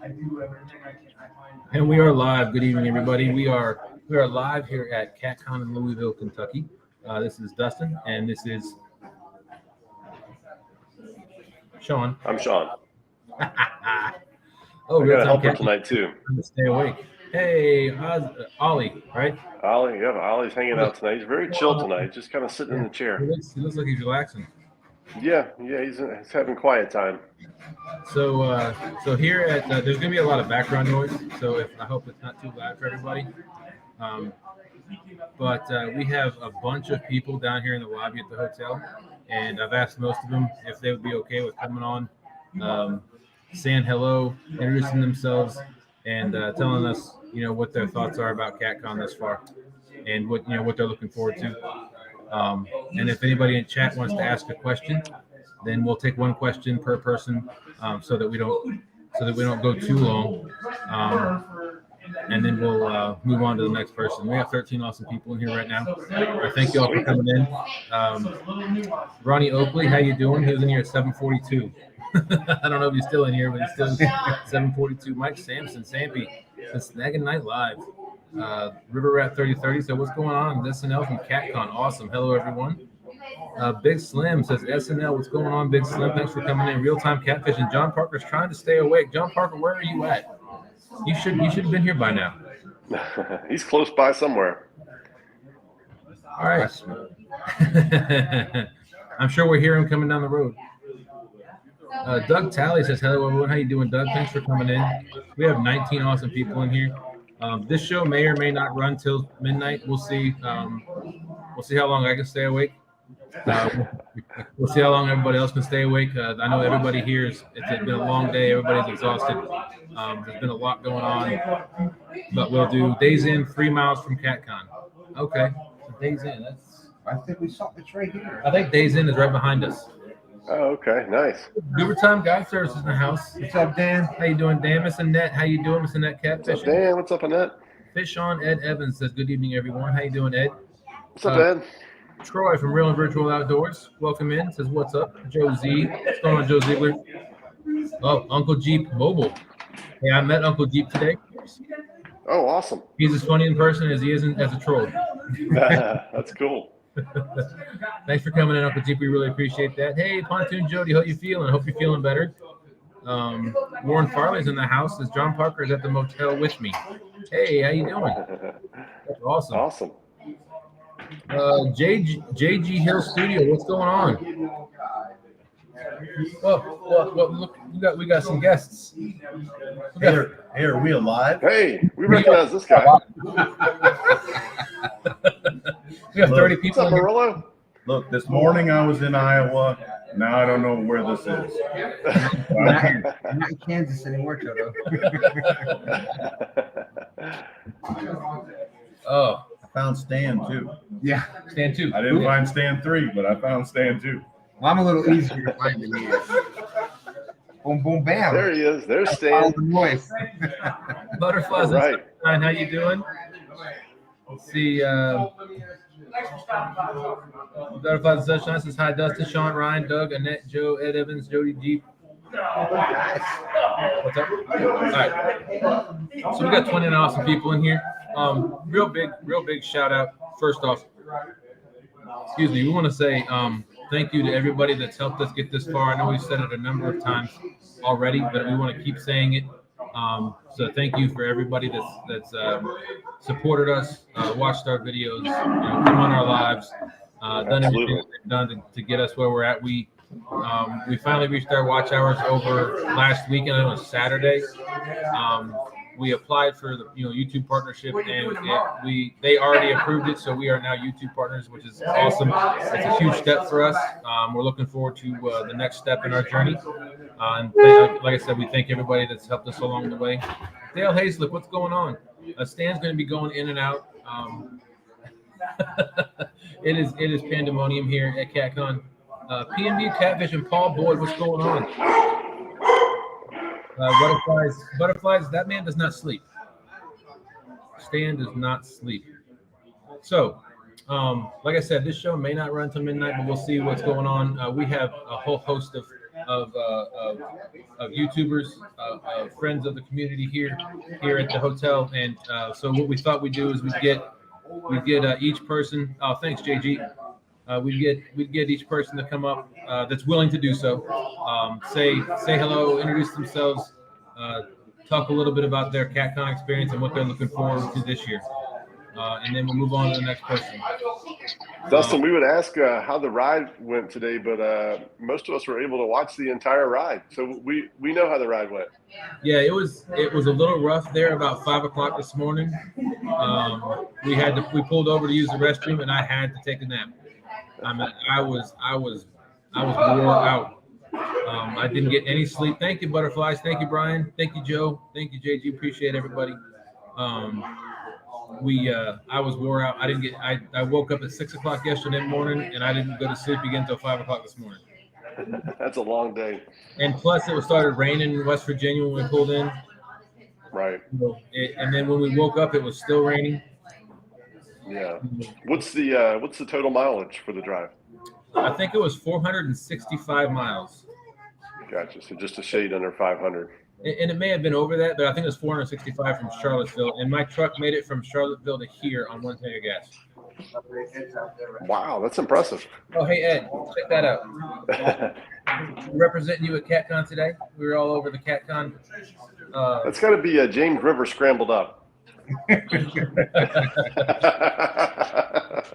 And we are live. Good evening, everybody. We are live here at CatCon in Louisville, Kentucky. This is Dustin, and this is Sean. I'm Sean. Oh, I got a helper tonight too. Stay awake. Hey, Ollie, right? Ollie, yeah, Ollie's hanging out tonight. He's very chill tonight, just kind of sitting in the chair. He looks like he's relaxing. Yeah, he's having quiet time. So here at there's gonna be a lot of background noise. So I hope it's not too loud for everybody. But we have a bunch of people down here in the lobby at the hotel, and I've asked most of them if they would be okay with coming on, saying hello, introducing themselves, and telling us, what their thoughts are about CatCon thus far, and what they're looking forward to. And if anybody in chat wants to ask a question, then we'll take one question per person, so that we don't go too long. And then we'll move on to the next person. We have 13 awesome people in here right now. Thank you all for coming in. Ronnie Oakley, how you doing? He was in here at 7:42. I don't know if he's still in here, but he's still 7:42. Mike Sampson, Sampy, Snagging Night Live. River Rat 3030 said, what's going on? SNL from CatCon. Awesome. Hello, everyone. Big Slim says, SNL, what's going on, Big Slim? Thanks for coming in. ReelTime Catfishing. John Parker's trying to stay awake. John Parker, where are you at? You should have been here by now. He's close by somewhere. All right. I'm sure we'll hear him coming down the road. Doug Talley says, hello, everyone. How you doing, Doug? Thanks for coming in. We have 19 awesome people in here. This show may or may not run till midnight. We'll see. We'll see how long I can stay awake. We'll see how long everybody else can stay awake. I know everybody here it's been a long day. Everybody's exhausted. There's been a lot going on, but we'll do Days In, 3 miles from CatCon. Okay, so Days In. I think we saw it's right here. I think Days In is right behind us. Oh, okay, nice. Overtime Guide Services in the house. What's up, Dan? How you doing, Dan? Miss Annette, how you doing, Miss Annette? Catfishing. What's up, Dan? What's up, Annette? Fish on. Ed Evans says, good evening, everyone. How you doing, Ed? What's up, Ed? Troy from Real and Virtual Outdoors, welcome in. Says, what's up? Joe Z. What's going on, Joe Ziegler? Oh, Uncle Jeep Mobile. Hey, I met Uncle Jeep today. Oh, awesome. He's as funny in person as he is as a troll. That's cool. Thanks for coming in, Uncle Jeep. We really appreciate that. Hey, Pontoon Jodi, how you feeling? Hope you're feeling better. Warren Farley's in the house. Says, John Parker is at the motel with me. Hey, how you doing? That's awesome. Awesome. JG Hill Studio, what's going on? Well, look, we got some guests. Hey, are we alive? Hey, we recognize this guy. We have 30 people. What's up, Marilla? Look, this morning I was in Iowa. Now I don't know where this is. I'm not in Kansas anymore, Toto. Oh, I found Stan 2. Yeah. Stand 2. I didn't find Stan 3, but I found Stan 2. Well, I'm a little easier to find than he is. Boom, boom, bam. There he is. There's Stan. The voice. Butterflies All right. and Sunshine, how you doing? Let's see. Butterflies and Sunshine says, hi, Dustin, Sean, Ryan, Doug, Annette, Joe, Ed Evans, Jody Jeep. What's up? All right. So we got 29 awesome people in here. Real big shout out. First off, excuse me, we want to say thank you to everybody that's helped us get this far. I know we've said it a number of times already, but we want to keep saying it. So thank you for everybody that's supported us, watched our videos, come on our lives, done everything they've done to get us where we're at. We finally reached our watch hours over last weekend. It was Saturday. We applied for the YouTube partnership, and they already approved it, so we are now YouTube partners, which is awesome. It's a huge step for us. We're looking forward to the next step in our journey. And like I said, we thank everybody that's helped us along the way. Dale Hazlip, what's going on? Stan's going to be going in and out. It is pandemonium here at CatCon. PNB Catfishing, Paul Boyd, what's going on? Butterflies, that man does not sleep. Stan does not sleep. So, like I said, this show may not run till midnight, but we'll see what's going on. We have a whole host of of YouTubers, friends of the community here at the hotel. And so what we thought we'd do is we'd get each person. Oh, thanks, JG. We'd get each person to come up that's willing to do so. Say hello, introduce themselves, talk a little bit about their CatCon experience and what they're looking forward to this year. And then we'll move on to the next person. Dustin, we would ask how the ride went today, but most of us were able to watch the entire ride, so we know how the ride went. Yeah, it was a little rough there about 5 o'clock this morning. We pulled over to use the restroom, and I had to take a nap. I mean, I was wore out. I didn't get any sleep. Thank you, Butterflies. Thank you, Brian. Thank you, Joe. Thank you, JG. Appreciate everybody. I was wore out. I woke up at 6 o'clock yesterday morning, and I didn't go to sleep again until 5 o'clock this morning. That's a long day. And plus, it started raining in West Virginia when we pulled in. Right. And then when we woke up, it was still raining. Yeah. What's the total mileage for the drive? I think it was 465 miles. Gotcha. So just a shade under 500. And it may have been over that, but I think it was 465 from Charlottesville. And my truck made it from Charlottesville to here on 1 tank of gas. Wow, that's impressive. Oh, hey, Ed, check that out. Representing you at CatCon today. We were all over the CatCon. That's got to be James River scrambled up. All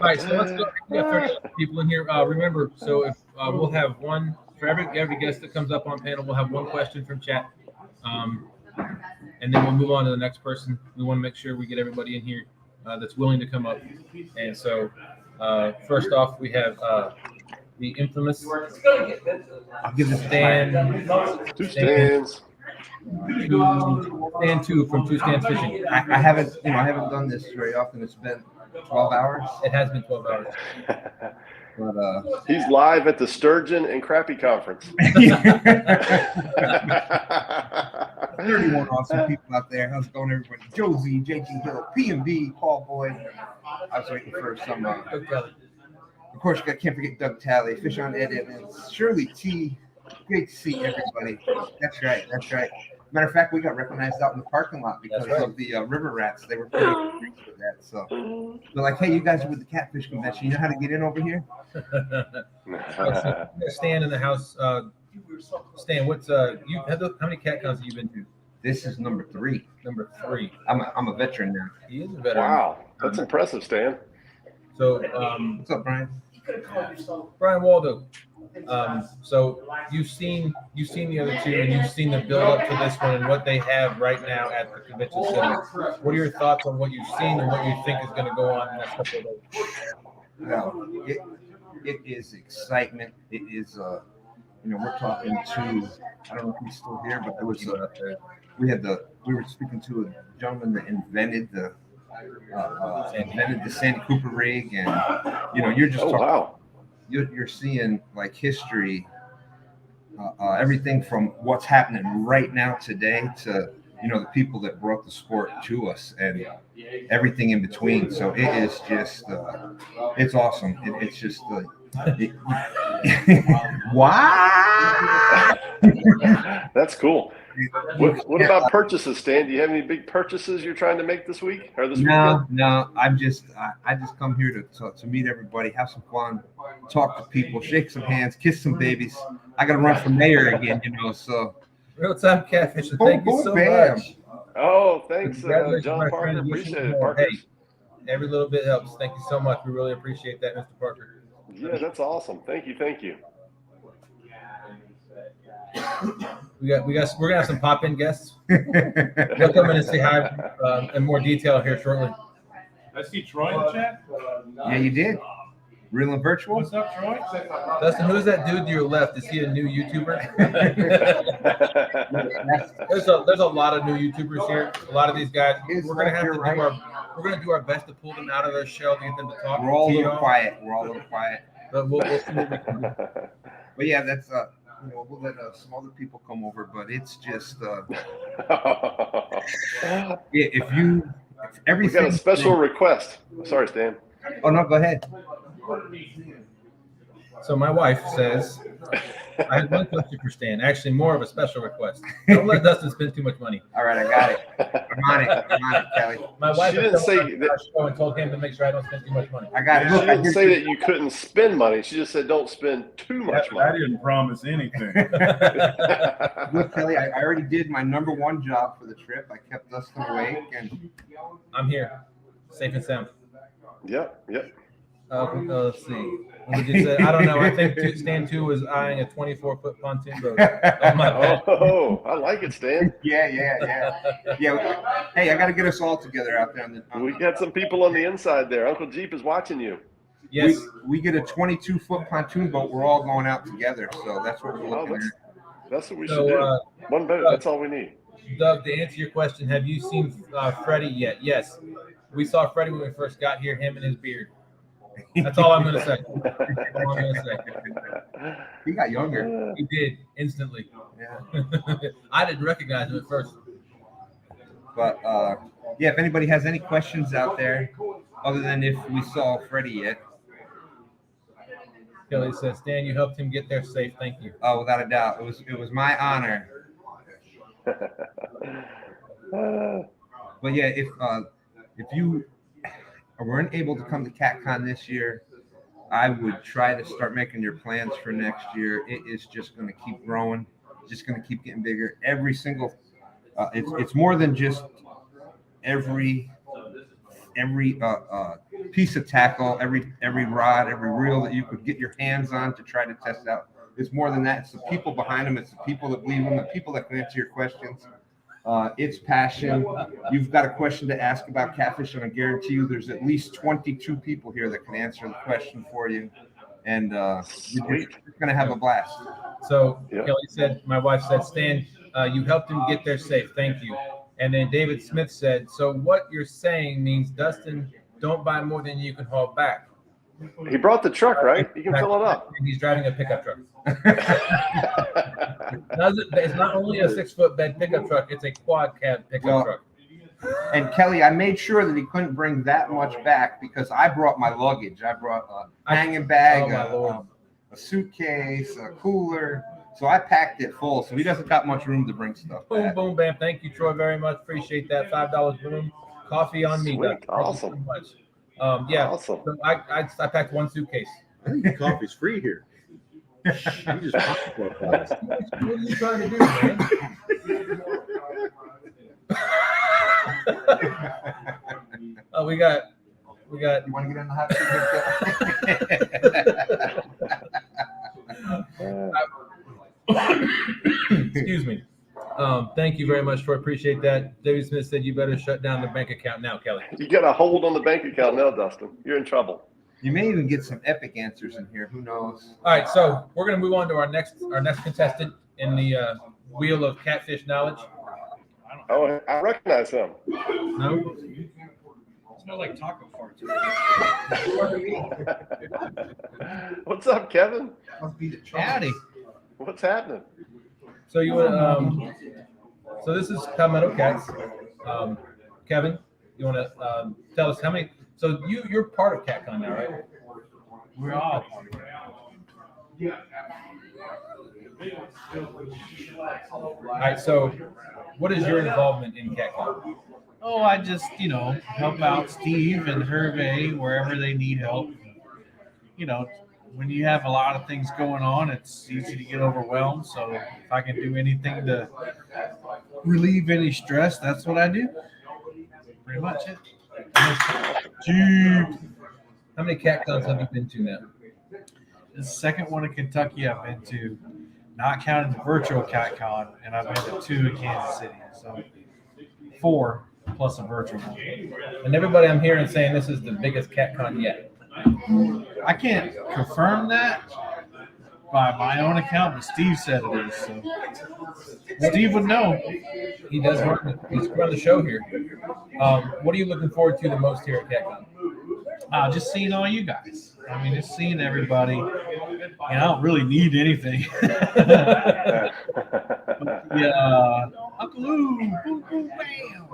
right, so let's go. We have 30 people in here. Remember, so if we'll have one for every guest that comes up on panel, we'll have one question from chat, and then we'll move on to the next person. We want to make sure we get everybody in here that's willing to come up. And so, first off, we have the infamous. I'll give the stand. Two stands. Stand 2 from Two Stands Fishing. I haven't done this very often. It's been 12 hours. It has been 12 hours. But He's live at the Sturgeon and Crappie Conference. 31 awesome people out there. How's it going, everybody? Josie, JG Hill, P&B, Paul Boyd. I was waiting for some. Of course, can't forget Doug Talley, Fish on Ed Evans, Shirley T. Great to see everybody. That's right. Matter of fact, we got recognized out in the parking lot because of the river rats. They were pretty pleased with that. So they're like, "Hey, you guys are with the Catfish Convention. You know how to get in over here?" Stan in the house. Stan, what's how many CatCons have you been to? This is number 3. Number 3. I'm a veteran now. He is a veteran. Wow, that's impressive, Stan. So, what's up, Brian? Brian Waldo. So you've seen the other two, and you've seen the build up to this one and what they have right now at the convention center. What are your thoughts on what you've seen and what you think is going to go on in the next couple of days? Well, it is excitement. It is we're talking to, I don't know if he's still here, but there was we were speaking to a gentleman that invented the Sandy Cooper rig, and you're just talking. Wow. You're seeing like history, everything from what's happening right now today to the people that brought the sport to us and everything in between. So it is just it's awesome. It's just wow. That's cool. What about purchases, Stan? Do you have any big purchases you're trying to make this week or this weekend? No. I just come here to meet everybody, have some fun, talk to people, shake some hands, kiss some babies. I got to run for mayor again, so. ReelTime Catfishing. Thank you so much. Oh, thanks, John Parker. Appreciate it, Parker. Hey, every little bit helps. Thank you so much. We really appreciate that, Mr. Parker. Yeah, that's awesome. Thank you. We're gonna have some pop-in guests. They'll come in and say hi in more detail here shortly. I see Troy in the chat. Yeah, you did. Real and virtual. What's up, Troy? Dustin, who's that dude to your left? Is he a new YouTuber? there's a lot of new YouTubers here. A lot of these guys. We're gonna do our best to pull them out of their shell to get them to talk. We're all a little quiet. But we'll see what we can do. But yeah, that's we'll let some other people come over, but it's just if everything. We got a special request. Sorry, Stan. Oh no, go ahead. So my wife says, I have one question for Stan. Actually, more of a special request. Don't let Dustin spend too much money. All right, I got it. I'm on it, Kelly. My wife She didn't say that show and told him to make sure I don't spend too much money. I got it. She Look, I didn't did say that you couldn't spend money. She just said don't spend too much I money. didn't promise anything. Look, Kelly, I already did my #1 job for the trip. I kept Dustin awake, and I'm here, safe and sound. Yep. Let's see. What did you say? I don't know. I think Stan 2 was eyeing a 24-foot pontoon boat. Oh, my bad. Oh, I like it, Stan. yeah. Hey, I got to get us all together out there. We got some people on the inside there. Uncle Jeep is watching you. Yes. We get a 22-foot pontoon boat. We're all going out together, so that's what we're looking at. That's what we So, should do. One boat. That's all we need. Doug, to answer your question, have you seen Freddie yet? Yes. We saw Freddie when we first got here, him and his beard. That's all I'm going to say. That's all I'm going to say. He got younger. He did, instantly. Yeah. I didn't recognize him at first. But, yeah, if anybody has any questions out there, other than if we saw Freddie yet. Kelly says, Stan, you helped him get there safe. Thank you. Oh, without a doubt. It was my honor. But, yeah, if you weren't able to come to CatCon this year, I would try to start making your plans for next year. It is just going to keep growing, just going to keep getting bigger. Every single, it's more than just every piece of tackle, every rod, every reel that you could get your hands on to try to test out. It's more than that. It's the people behind them. It's the people that believe them, the people that can answer your questions. It's passion. You've got a question to ask about catfish, and I guarantee you there's at least 22 people here that can answer the question for you. And you're going to have a blast. So Kelly said, my wife said, Stan, you helped him get there safe. Thank you. And then David Smith said, so what you're saying means, Dustin, don't buy more than you can haul back. He brought the truck, right? You can fill it up. He's driving a pickup truck. It's not only a 6-foot bed pickup truck, it's a quad cab pickup truck. And Kelly, I made sure that he couldn't bring that much back because I brought my luggage. I brought a hanging bag, a suitcase, a cooler. So I packed it full. So he doesn't got much room to bring stuff Boom, back. boom, bam. Thank you, Troy, very much. Appreciate that. $5 boom. Coffee on me. Sweet. Thank Awesome. you so much. Yeah. Awesome. So I packed one suitcase. I think the coffee's free here. You just What are you trying to do, man? We got. You want to get in the hot seat? Excuse me. Thank you very much, Troy. Appreciate that. David Smith said you better shut down the bank account now, Kelly. You got a hold on the bank account now, Dustin. You're in trouble. You may even get some epic answers in here. Who knows? All right, so we're gonna move on to our next contestant in the wheel of catfish knowledge. Oh, I recognize him. No. Smells like taco farts. What's up, Kevin? Must be the Howdy. What's happening? So you want so this is Palmetto Cats. Kevin, you want to tell us how many? So you're part of CatCon now, right? We're all. All right. So, what is your involvement in CatCon? Oh, I just, help out Steve and Hervé wherever they need help. When you have a lot of things going on, it's easy to get overwhelmed. So if I can do anything to relieve any stress, that's what I do. Pretty much it. How many CatCons have you been to now? The second one in Kentucky I've been to, not counting the virtual CatCon, and I've been to 2 in Kansas City. So 4 plus a virtual one. And everybody I'm hearing saying this is the biggest CatCon yet. I can't confirm that by my own account, but Steve said it is. So Steve would know. He's run the show here. What are you looking forward to the most here at CatCon? Just seeing all you guys. I mean, just seeing everybody. I don't really need anything. Yeah, Uncle Lou, boom, boom, bam.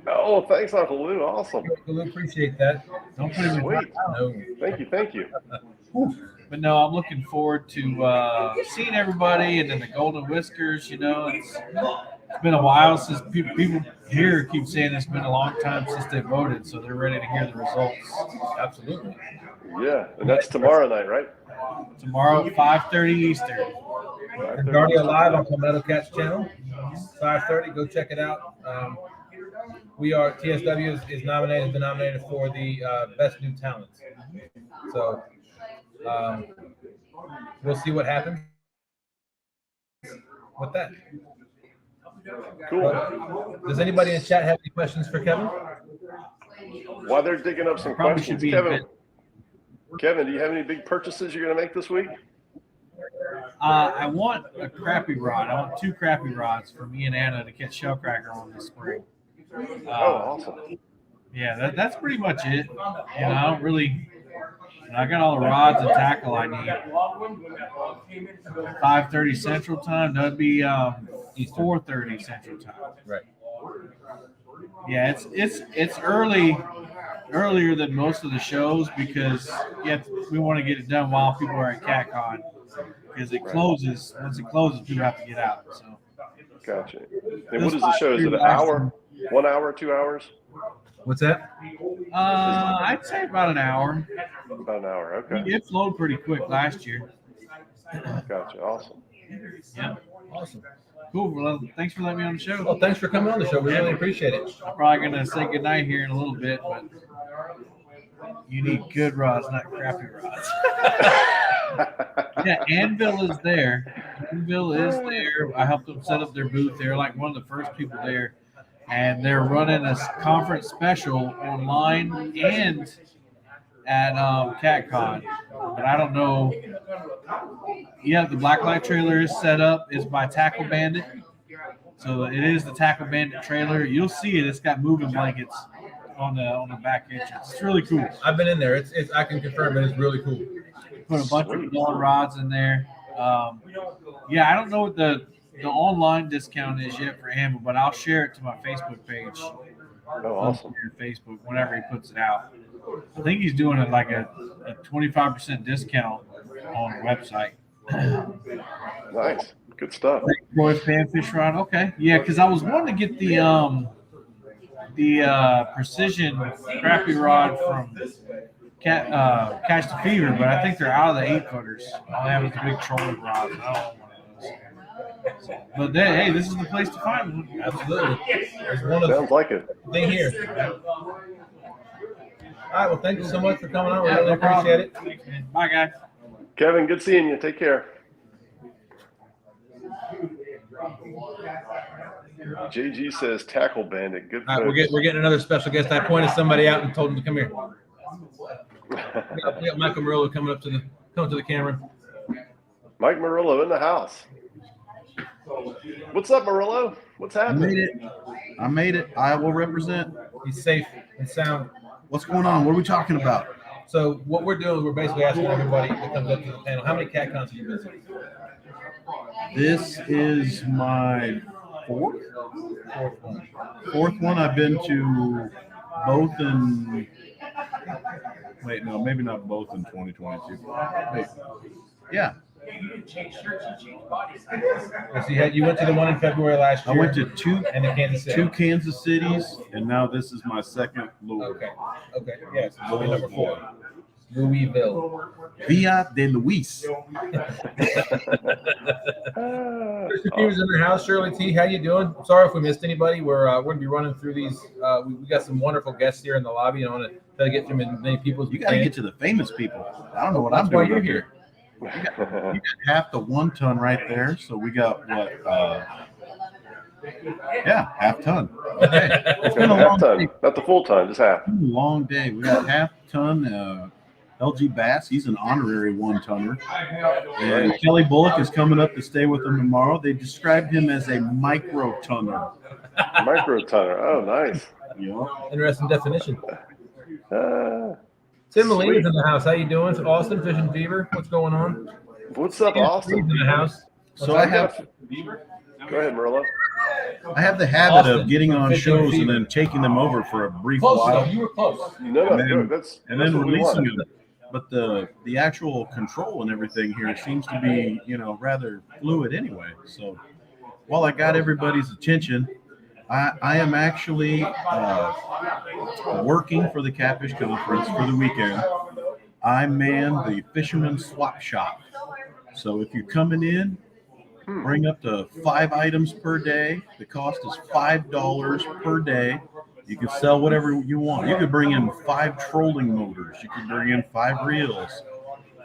Oh, thanks, Uncle Lou. Awesome. We appreciate that. Don't put him in. Sweet. No. Thank you. but no, I'm looking forward to seeing everybody, and then the Golden Whiskers. You know, it's been a while since people here keep saying it's been a long time since they voted, so they're ready to hear the results. Absolutely. Yeah, and that's tomorrow night, right? Tomorrow at 5:30 Eastern. It's already live on Palmetto Cats channel. 5:30. Go check it out. We are TSW is nominated, been nominated for the best new talent. So we'll see what happens with that. Cool. Does anybody in the chat have any questions for Kevin? While they're digging up some Probably should questions, be a bit. Kevin, do you have any big purchases you're going to make this week? I want a crappie rod. I want 2 crappie rods for me and Anna to catch shellcracker on this spring. Oh, awesome. Yeah, that's pretty much it. You know, I don't really. I got all the rods and tackle I need. 5:30 Central Time. That'd be 4:30 Central Time. Right. Yeah, it's earlier than most of the shows because we want to get it done while people are at CatCon because it closes. Once it closes, people have to get out. So. Gotcha. And what is the show? Is it an hour, 1 hour, 2 hours? What's that? I'd say about an hour. About an hour. Okay. It flowed pretty quick last year. Gotcha. Awesome. Yeah. Awesome. Cool. Well, thanks for letting me on the show. Well, thanks for coming on the show. We really appreciate it. I'm probably gonna say goodnight here in a little bit, but you need good rods, not crappy rods. Yeah, Anvil is there. Anvil is there. I helped them set up their booth. They're like one of the first people there, and they're running a conference special online and at CatCon. But I don't know. Yeah, the Blacklight trailer is set up. It's by Tackle Bandit. So it is the Tackle Bandit trailer. You'll see it. It's got moving blankets on the back entrance. It's really cool. I've been in there. It's I can confirm it. It's really cool. Put a bunch of long rods in there. Yeah, I don't know what the online discount is yet for Amber, but I'll share it to my Facebook page. Oh, awesome. Facebook whenever he puts it out. I think he's doing it like a 25% discount on the website. Nice. Good stuff. Boy, fanfish rod. Okay. Yeah, because I was wanting to get the precision crappie rod from Catch the Fever, but I think they're out of the 8-footers. All they have is the big trolling rods. I don't want one of those. But hey, this is the place to find one. Absolutely. There's one of Sounds like it. the thing here. All right. Well, thank you so much for coming on. We really appreciate it. Thanks, man. Bye, guys. Kevin, good seeing you. Take care. JG says Tackle Bandit. Good. All right, we're getting another special guest. I pointed somebody out and told him to come here. We got Michael Murillo coming to the camera. Mike Murillo in the house. What's up, Murillo? What's happening? I made it. I will represent. He's safe and sound. What's going on? What are we talking about? So what we're doing is we're basically asking everybody that comes up to the panel, how many CatCons have you been to? This is my fourth one. I've been to both in. Wait, no, maybe not both in 2022. Wait, yeah. You went to the one in February last year. I went to two Kansas cities, and now this is my second Louisville. Okay. Yes. Number 4. Louisville. Villa de Luis. Mr. Peters in the house. Shirley T, how you doing? Sorry if we missed anybody. We're going to be running through these. We got some wonderful guests here in the lobby, and I want to try to get through as many people as we You got to can. get to the famous people. I don't know what I'm That's why doing. you're up here. You got half the 1 ton right there. So we got what? Yeah, half ton. Okay. It's been a Half long ton, day. not the full ton, just half. Long day. We got half ton. LG Bass, he's an honorary 1-tonner. And Kelly Bullock is coming up to stay with them tomorrow. They described him as a micro-tonner. Micro tonner. Oh, nice. Yeah. Interesting definition. Tim Molina's in the house. How you doing? Austin Fishing Fever. What's going on? What's up, He's Austin? in the house. So I have Go ahead, Murillo. the habit Austin, of getting on Fishing shows Fever. and then taking them over for a brief close while. though. You were close. No, And then- good. That's And then what we releasing want. them. but the actual control and everything here seems to be, rather fluid anyway. So while I got everybody's attention, I am actually working for the Catfish Conference for the weekend. I man the Fisherman Swap Shop. So if you're coming in, bring up to 5 items per day. The cost is $5 per day. You can sell whatever you want. You could bring in 5 trolling motors. You could bring in 5 reels,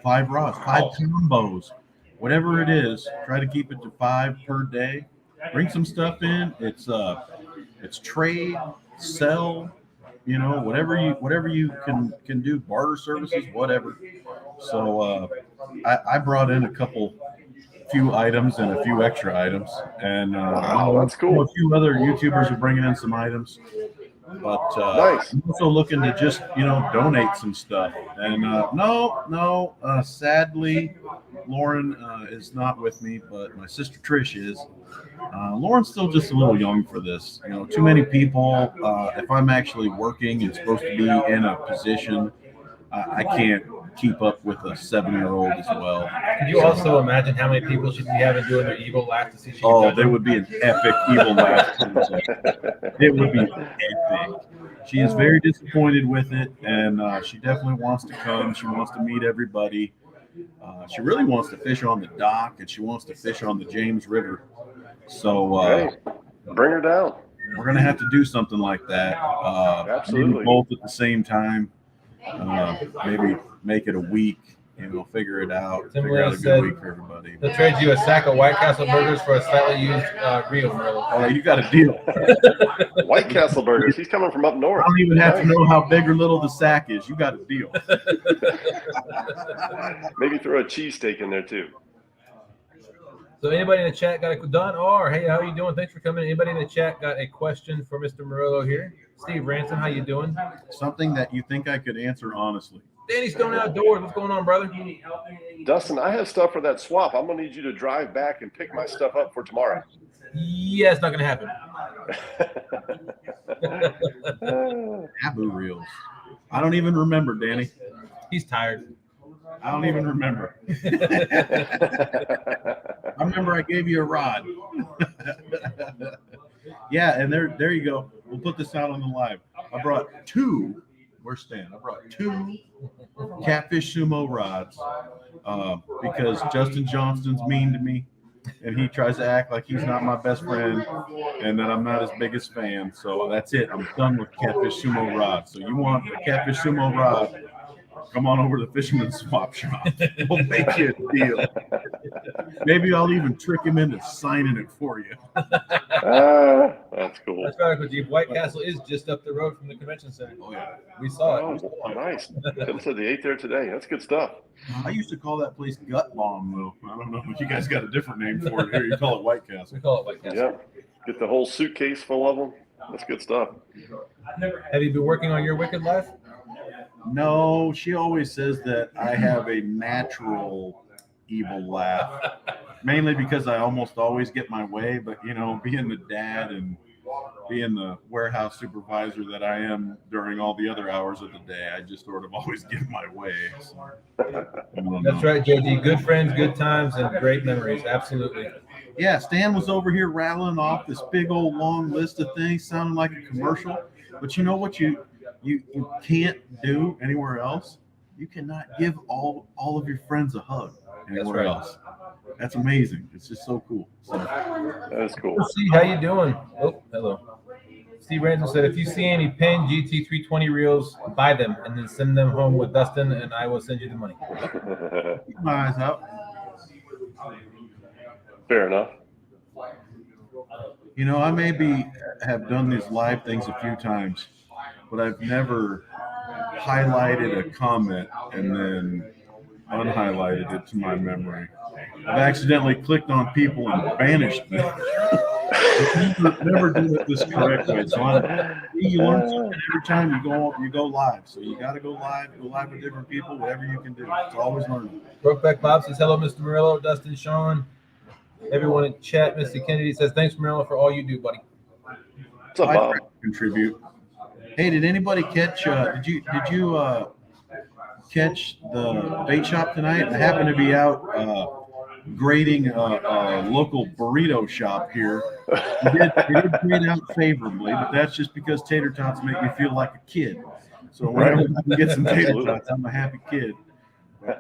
5 rods, 5 combos, whatever it is. Try to keep it to 5 per day. Bring some stuff in. It's trade, sell, whatever you can do, barter services, whatever. So I brought in a few items and a few extra items, and wow, that's cool. A few other YouTubers are bringing in some items, but nice. I'm also looking to just donate some stuff. And sadly, Lauren is not with me, but my sister Trish is. Lauren's still just a little young for this. Too many people. If I'm actually working and supposed to be in a position, I can't keep up with a 7-year-old as well. Could you also imagine how many people she'd be having doing their evil laugh to see she there would be an epic evil laugh. It would be epic. She is very disappointed with it, and she definitely wants to come. She wants to meet everybody. She really wants to fish on the dock, and she wants to fish on the James River. So hey, bring her down. We're going to have to do something like that. Absolutely. Maybe both at the same time. Maybe make it a week. Figure it out. Figure out a good week for everybody. They'll trade you a sack of White Castle burgers for a slightly used reel. Oh, you got a deal. White Castle burgers. He's coming from up north. I don't even have to know how big or little the sack is. You got a deal. Maybe throw a cheesesteak in there too. So anybody in the chat got a Don R? Hey, how are you doing? Thanks for coming. Anybody in the chat got a question for Mr. Murillo here? Steve Ransom, how you doing? Something that you think I could answer honestly. Danny Stone Outdoors. What's going on, brother? Dustin, I have stuff for that swap. I'm going to need you to drive back and pick my stuff up for tomorrow. Yeah, it's not going to happen. Abu reels. I don't even remember, Danny. He's tired. I don't even remember. I remember I gave you a rod. Yeah, and there you go. We'll put this out on the live. I brought 2. Where's Stan? I brought 2 Catfish Sumo rods because Justin Johnston's mean to me, and he tries to act like he's not my best friend and that I'm not his biggest fan. So that's it. I'm done with Catfish Sumo rods. So you want a Catfish Sumo rod? Come on over to the Fisherman Swap Shop. We'll make you a deal. Maybe I'll even trick him into signing it for you. That's cool. That's right, Jeep. White Castle is just up the road from the convention center. Oh, yeah. We saw it. Oh, nice. Tim said they ate there today. That's good stuff. I used to call that place Gut Bomb, though. I don't know if you guys got a different name for it here. You call it White Castle. We call it White Castle. Yeah. Get the whole suitcase full of them. That's good stuff. Have you been working on your Wicked Life? No, she always says that I have a natural evil laugh, mainly because I almost always get my way. But, being the dad and being the warehouse supervisor that I am during all the other hours of the day, I just sort of always get my way. So, that's right, Jody. Good friends, good times, and great memories. Absolutely. Yeah, Stan was over here rattling off this big old long list of things, sounding like a commercial. But you know what you can't do anywhere else? You cannot give all of your friends a hug anywhere else. That's amazing. It's just so cool. So, that's cool. Steve, how you doing? Oh, hello. Steve Ransom said, if you see any Penn GT320 reels, buy them and then send them home with Dustin, and I will send you the money. Keep my eyes out. Fair enough. I maybe have done these live things a few times, but I've never highlighted a comment and then unhighlighted it to my memory. I've accidentally clicked on people and banished them. never do it this correct way. So you learn something every time you go live. So you got to go live with different people, whatever you can do. It's always learning. Brokeback Bob says, hello, Mr. Murillo, Dustin, Sean. Everyone in chat, Mr. Kennedy says, thanks, Murillo, for all you do, buddy. What's up, Bob? Contribute. Hey, did anybody catch? Did you catch the bait shop tonight. I happened to be out grading a local burrito shop here. It did grade out favorably, but that's just because tater tots make me feel like a kid. So whenever I can get some tater tots, I'm a happy kid.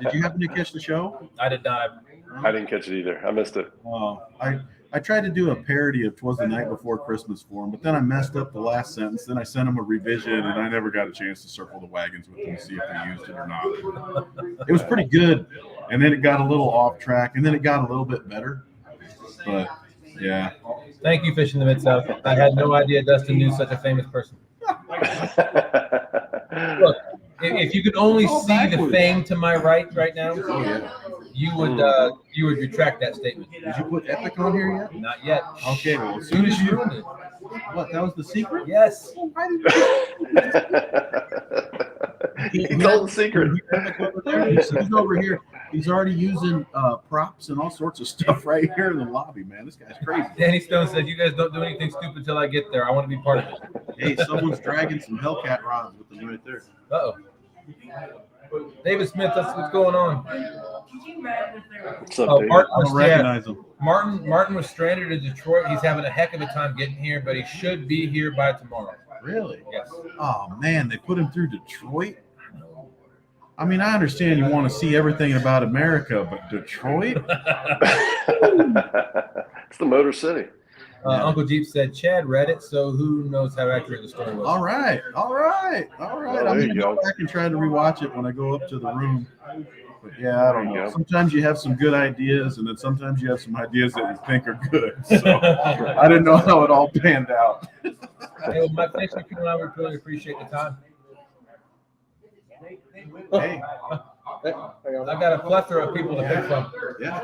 Did you happen to catch the show? I did not. I didn't catch it either. I missed it. I tried to do a parody of "'Twas the Night Before Christmas" for him, but then I messed up the last sentence. Then I sent him a revision, and I never got a chance to circle the wagons with them to see if they used it or not. It was pretty good, and then it got a little off track, and then it got a little bit better. But yeah. Thank you, Fish in the Mid-South. I had no idea Dustin knew such a famous person. Look, if you could only see the fame to my right now, you would retract that statement. Did you put Epic on here yet? Not yet. Okay, well, As soon as you ruined it. What? That was the secret? Yes. He told the secret. He's over here. He's already using props and all sorts of stuff right here in the lobby, man. This guy's crazy. Danny Stone said, "You guys don't do anything stupid until I get there. I want to be part of it." Hey, someone's dragging some Hellcat rods with them right there. Uh-oh. David Smith, that's what's going on. What's up, David? I don't recognize him. Martin was stranded in Detroit. He's having a heck of a time getting here, but he should be here by tomorrow. Really? Yes. Oh, man, they put him through Detroit? I mean, I understand you want to see everything about America, but Detroit? It's the Motor City. Uncle Jeep said Chad read it, so who knows how accurate the story was. All right. Well, I'm there going to you go go. back and try to rewatch it when I go up to the room. But yeah, I don't There you know. go. Sometimes you have some good ideas, and then sometimes you have some ideas that you think are good. So I didn't know how it all panned out. Hey, well, my thanks for coming on. We really appreciate the time. Hey, I got a plethora of people to pick from. yeah.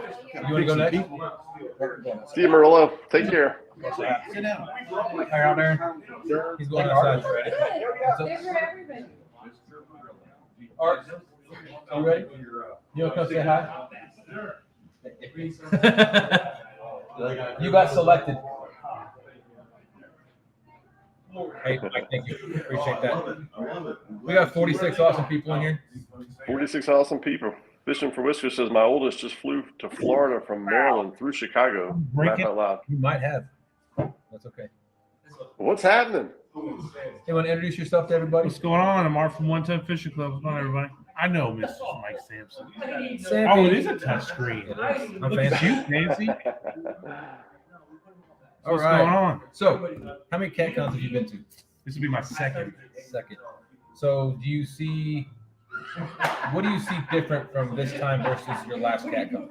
You want to go next? Steve Murillo, take care. Sit down. Hi, out there. He's going outside. Art, you ready? You want to come say hi? You got selected. Hey, Mike, thank you. Appreciate that. We got 46 awesome people in here. 46 awesome people. Fishing for Whiskers says, my oldest just flew to Florida from Maryland through Chicago. Laugh out loud. You might have. That's okay. What's happening? Hey, want to introduce yourself to everybody? What's going on? I'm Art from 110 Fishing Club. What's going on, everybody? I know Mr. Mike Sampson. Sam, Oh, it is a touch screen. I'm Look at fancy. you, Nancy. All What's right. going on? So, how many CatCons have you been to? This will be my second. Second. So, what do you see different from this time versus your last CatCon?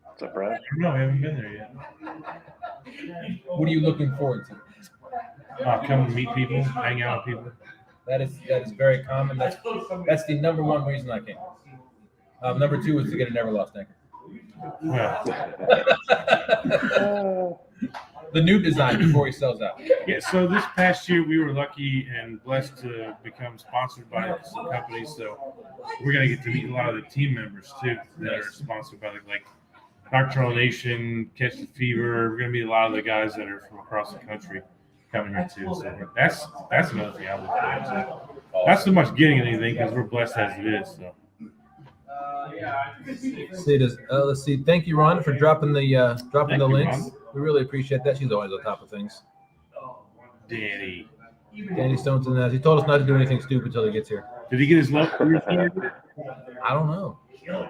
What's up, Brad? No, we haven't been there yet. What are you looking forward to? Come and meet people, hang out with people. That is very common. That's the number one reason I came. Number two was to get a never lost anchor. Well, The new design before he sells out. yeah, so this past year we were lucky and blessed to become sponsored by some companies. So we're going to get to meet a lot of the team members too that are sponsored by like Nocturnal Nation, Catch the Fever. We're going to meet a lot of the guys that are from across the country coming here too. So that's another thing I look forward to. Not so much getting anything because we're blessed as it is. So. Let's see. Thank you, Ron, for dropping the Thank you, links. Ron. We really appreciate that. She's always on top of things. Danny. Danny Stone's in that. He told us not to do anything stupid until he gets here. Did he get his love? I don't know.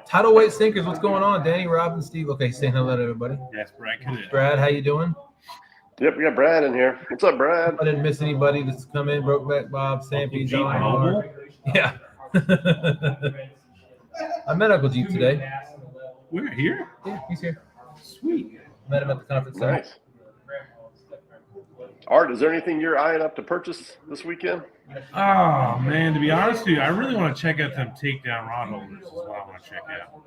Tidal weight sinkers. What's going on, Danny, Robin, Steve? Okay, saying hello to everybody. Yes, Brad Cadet. Brad, how you doing? Yep, we got Brad in here. What's up, Brad? I didn't miss anybody that's come in. Brokeback Bob, Sam P. Jeep John. Mobile? Yeah. I met Uncle Jeep today. We're here. Yeah, he's here. Sweet. Met him at the conference center. Nice. Art, is there anything you're eyeing up to purchase this weekend? Oh man, to be honest with you, I really want to check out them takedown rod holders. Is what I want to check out.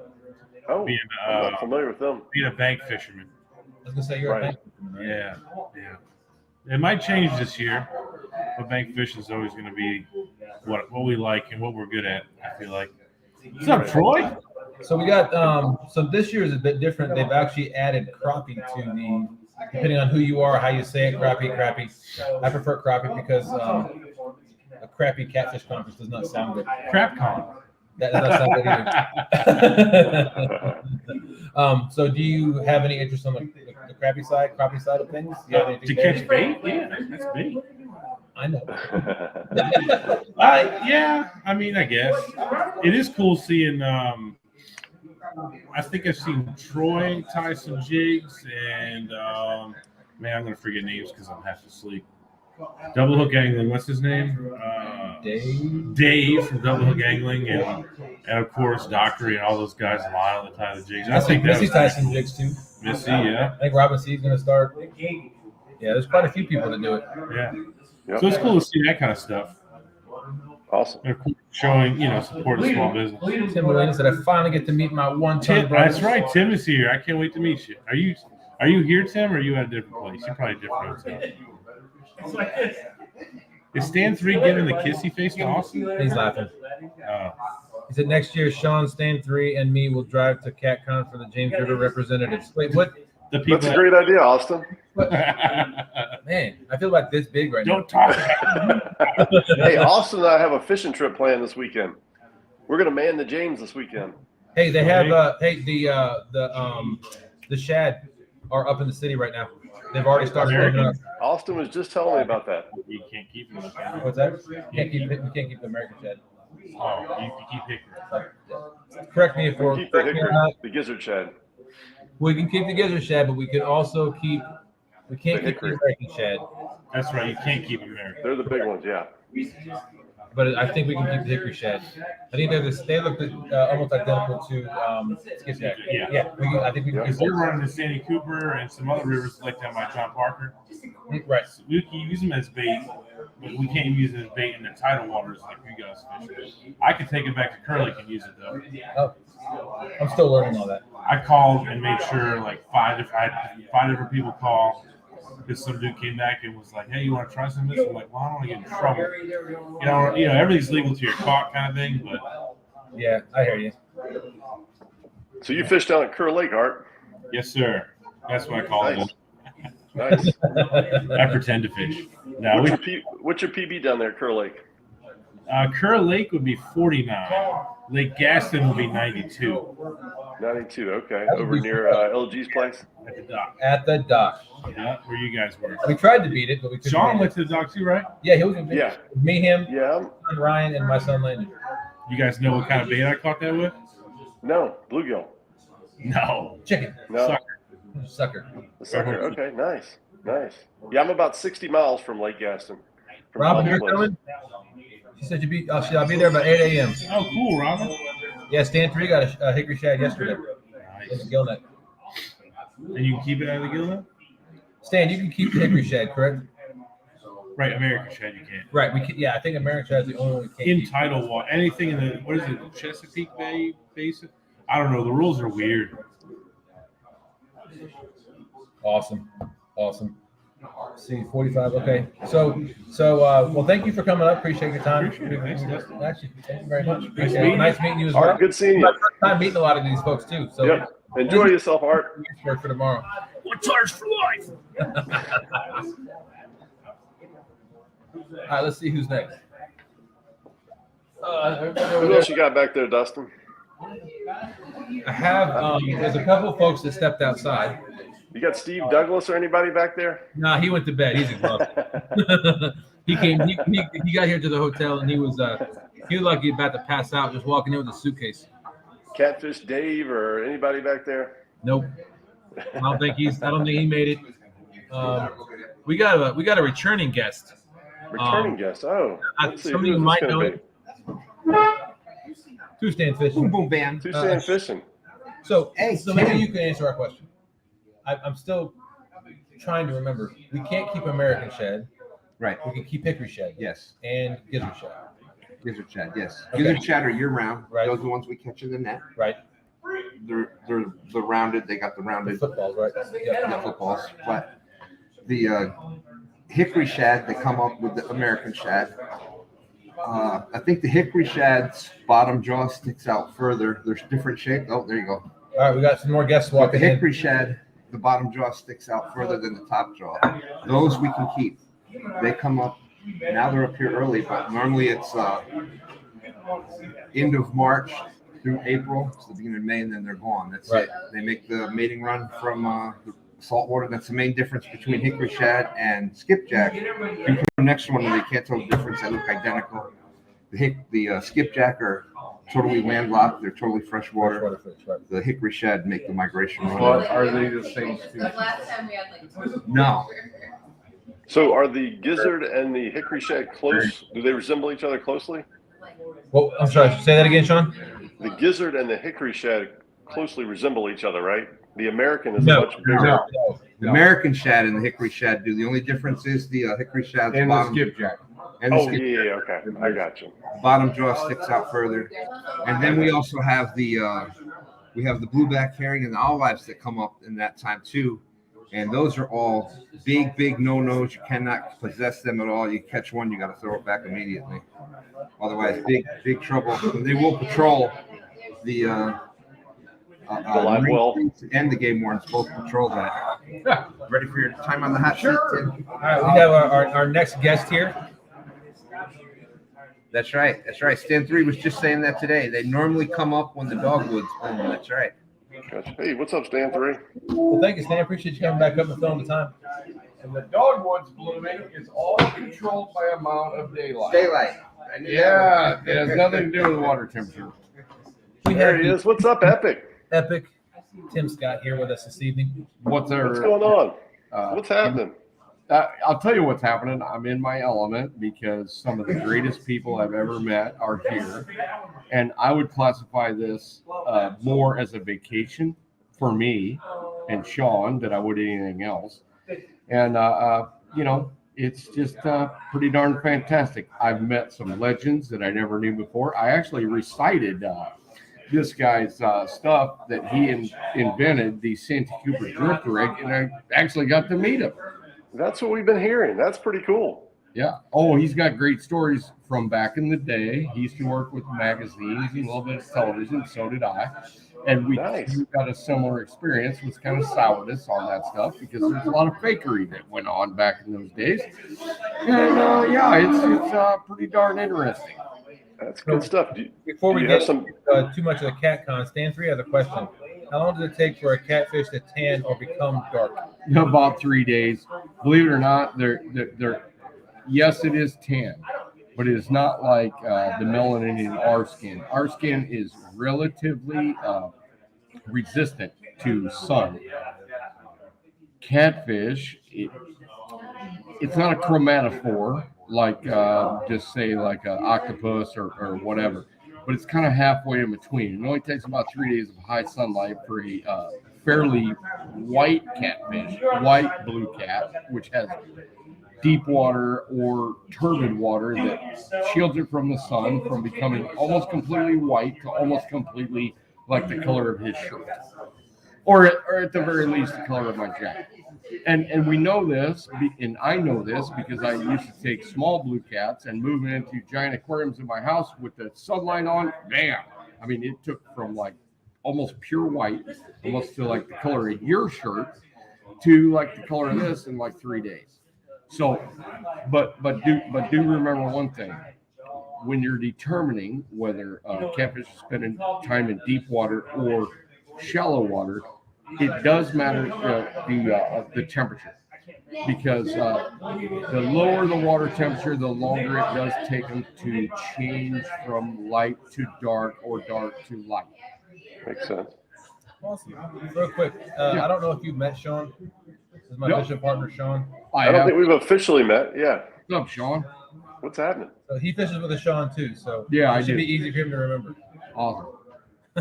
Oh, Being, I'm not familiar with them. Being a bank fisherman. I was gonna say you're Right. a bank fisherman, right? Yeah. It might change this year, but bank fishing is always going to be what we like and what we're good at. I feel like. What's up, Troy? So we got so this year is a bit different. They've actually added crappie to the, depending on who you are, how you say it, crappie. I prefer crappie because a crappie catfish conference does not sound good. CrapCon. That's not good either. So do you have any interest on the crappie side of things? Do you have anything To there? catch bait? Yeah, that's bait. I know. Yeah, I mean, I guess it is cool seeing. I think I've seen Troy tie some jigs, and man, I'm gonna forget names because I'm half asleep. Double hook angling. What's his name? Dave from Double Hook Angling, and of course Dockery and all those guys. Lyle that tie the jigs. I think Missy ties some jigs too. Missy, yeah, I think Robin C is going to start. Yeah, there's quite a few people that do it. yeah. Yep. So it's cool to see that kind of stuff. Awesome. And of course, showing support of small business. Tim Molina said, "I finally get to meet my one-ton Tim, brother." that's right. Tim is here. I can't wait to meet you. Are you here, Tim, or are you at a different place? You're probably a different hotel. Is Stan 3 giving the kissy face to Austin? He's laughing. Oh. He said, "Next year, Sean, Stan 3, and me will drive to CatCon for the James River representatives." Wait, what? The people That's a great idea, Austin. Man, I feel about this big right Don't talk about it. Hey, Austin and I have a fishing trip planned this weekend. We're going to man the James this weekend. now. Hey, they have the shad are up in the city right now. They've already started moving up. Austin was just telling me about that. You can't keep them. What's that? We can't keep the American shad. Oh, you can keep hickory. Correct me if we're Keep the correct me or hickory, not. the gizzard shad. We can keep the gizzard shad, but we can also keep. We can't The keep the hickory. American shad. That's right. You can't keep American. They're the big ones, yeah. But I think we can keep the hickory shad. I think they look almost identical to skipjack. Yeah. I think we can. Because they're running to Sandy Cooper and some other rivers like that by John Parker. Right. So we can use them as bait, but we can't use it as bait in the tidal waters like you guys fish. I could take it back to Curly and use it though. Oh, I'm still learning all that. I called and made sure like I had 5 different people call because some dude came back and was like, "Hey, you want to try some of this?" I'm like, "Well, I don't want to get in trouble. You know, everything's legal till you're caught, kind of thing." But Yeah, I hear you. So you fish down at Kerr Lake, Art? yes, sir. That's what I call Nice. it. Nice. I pretend to fish. Now, What's your PB down there at Kerr Lake? Kerr Lake would be 49. Lake Gaston would be 92 92, okay. Over near LG's place? at the dock. At the dock. Yeah, where you guys were. We tried to beat it, but we couldn't. Sean beat went it. to the dock too, right? Yeah, he was with me. Yeah. Me, him, Yeah. son Ryan, and my son Landon. You guys know what kind of bait I caught that with? No, bluegill. No. Chicken. No. Sucker. The sucker. Okay, nice. Nice. Yeah, I'm about 60 miles from Lake Gaston. From Robin, Bobby's you're place. coming? She said I'll be there about 8 a.m. Oh, cool, Robin. Yeah, Stan 3 got a hickory shad yesterday in Nice. the gill net. And you can keep it out of the gill net? Stan, you can keep the hickory shad, correct? Right, American shad you can't. Right. We can, yeah, I think American shad is the only one we can't In keep. tidal water, anything in the, what is it, Chesapeake Bay Basin? I don't know. The rules are weird. Awesome. See, 45. Okay. So, well, thank you for coming up. Appreciate your time. Appreciate it. Thanks, Dustin. Actually, thank you very much. Nice Appreciate meeting it. Nice meeting you as Art, well. good seeing My you. first time meeting a lot of these folks too. So, Yep. Enjoy yourself, Art. work for tomorrow. One charge for life. All right, let's see who's next. Who else you got back there, Dustin? I have there's a couple folks that stepped outside. You got Steve Douglas or anybody back there? Nah, he went to bed. He's exhausted. He came. He got here to the hotel and he was like he about to pass out, just walking in with a suitcase. Catfish Dave or anybody back there? Nope. I don't think he made it. We got a returning guest. Returning guest. Oh, let's see. Some of you Who is might this gonna know. be? Two stand Boom, fishing. boom, bam. Two Sand Fishing. So Hey, maybe Tim. you can answer our question. I'm still trying to remember. We can't keep American shad. Right. We can keep hickory shad Yes. and gizzard shad. Gizzard shad. Yes. Okay. Gizzard shad are year round. Right. Those are the ones we catch in the net. Right. They're the rounded. They got the The rounded footballs, right? Yep. footballs. But the hickory shad, they come up with the American shad. I think the hickory shad's bottom jaw sticks out further. There's different shape. Oh, there you go. All right, we got some more guests But the walking in. hickory shad, the bottom jaw sticks out further than the top jaw. Those we can keep. They come up. Now they're up here early, but normally it's end of March through April, so the beginning of May, and then they're gone. That's Right. it. They make the mating run from the saltwater. That's the main difference between hickory shad and skipjack. You can put the next one and they can't tell the difference. They look identical. The skipjack are totally landlocked. They're totally freshwater. Freshwater fish, right. The hickory shad make the migration run. But are they the same species? No. So are the gizzard and the hickory shad close? Do they resemble each other closely? Well, I'm sorry. Say that again, Sean. The gizzard and the hickory shad closely resemble each other, right? The American is No, much bigger. No. The American shad and the hickory shad do. The only difference is the hickory shad's And the bottom, skipjack. and the Oh, skip, yeah, okay. I got you. bottom jaw sticks out further. And then we also have the blueback herring and the olives that come up in that time too. And those are all big no-nos. You cannot possess them at all. You catch one, you got to throw it back immediately. Otherwise, big trouble. And they will patrol the live well. and the game wardens both patrol that. Ready for your time on the hot seat, Tim? All right, we have our next guest here. That's right. That's right. Stand 3 was just saying that today. They normally come up when the dogwoods bloom. That's right. Gotcha. Hey, what's up, Stan 3? Well, thank you, Stan. Appreciate you coming back up and filling the time. And the dogwoods blooming is all controlled by amount of daylight. Daylight. Yeah, it has nothing to do with water temperature. We There have he is. What's up, Epic? Epic Tim Scott here with us this evening. What's What's going on? What's happening? I'll tell you what's happening. I'm in my element because some of the greatest people I've ever met are here. And I would classify this more as a vacation for me and Sean than I would anything else. And, it's just pretty darn fantastic. I've met some legends that I never knew before. I actually recited this guy's stuff that he invented, the Santa Cooper drift rig, and I actually got to meet him. That's what we've been hearing. That's pretty cool. Yeah. Oh, he's got great stories from back in the day. He used to work with magazines and a little bit of television. So did I. And we got a similar experience. Was kind of sourness on that stuff because there's a lot of fakery that went on back in those days. And it's pretty darn interesting. That's good stuff. Before we do you get have some? too much of the CatCon, Stan 3 has a question. How long does it take for a catfish to tan or become dark? About 3 days. Believe it or not, they're yes, it is tan, but it is not like the melanin in our skin. Our skin is relatively resistant to sun. Catfish, it's not a chromatophore like just say like an octopus or whatever, but it's kind of halfway in between. It only takes about 3 days of high sunlight for a fairly white catfish, white blue cat, which has deep water or turbid water that shields it from the sun from becoming almost completely white to almost completely like the color of his shirt, or at the very least the color of my jacket. And we know this, and I know this because I used to take small blue cats and move it into giant aquariums in my house with the sunlight on. Bam! I mean, it took from like almost pure white, almost to like the color of your shirt, to like the color of this in like 3 days. So, but do remember one thing: when you're determining whether catfish is spending time in deep water or shallow water, it does matter the temperature, because the lower the water temperature, the longer it does take them to change from light to dark or dark to light. Makes sense. Awesome. Real quick, I don't know if you've met Sean. This is my fishing partner, Sean. I don't think we've officially met. Yeah. What's up, Sean? What's happening? So he fishes with a Sean too. So Yeah, it I should do. be easy for him to remember. Awesome.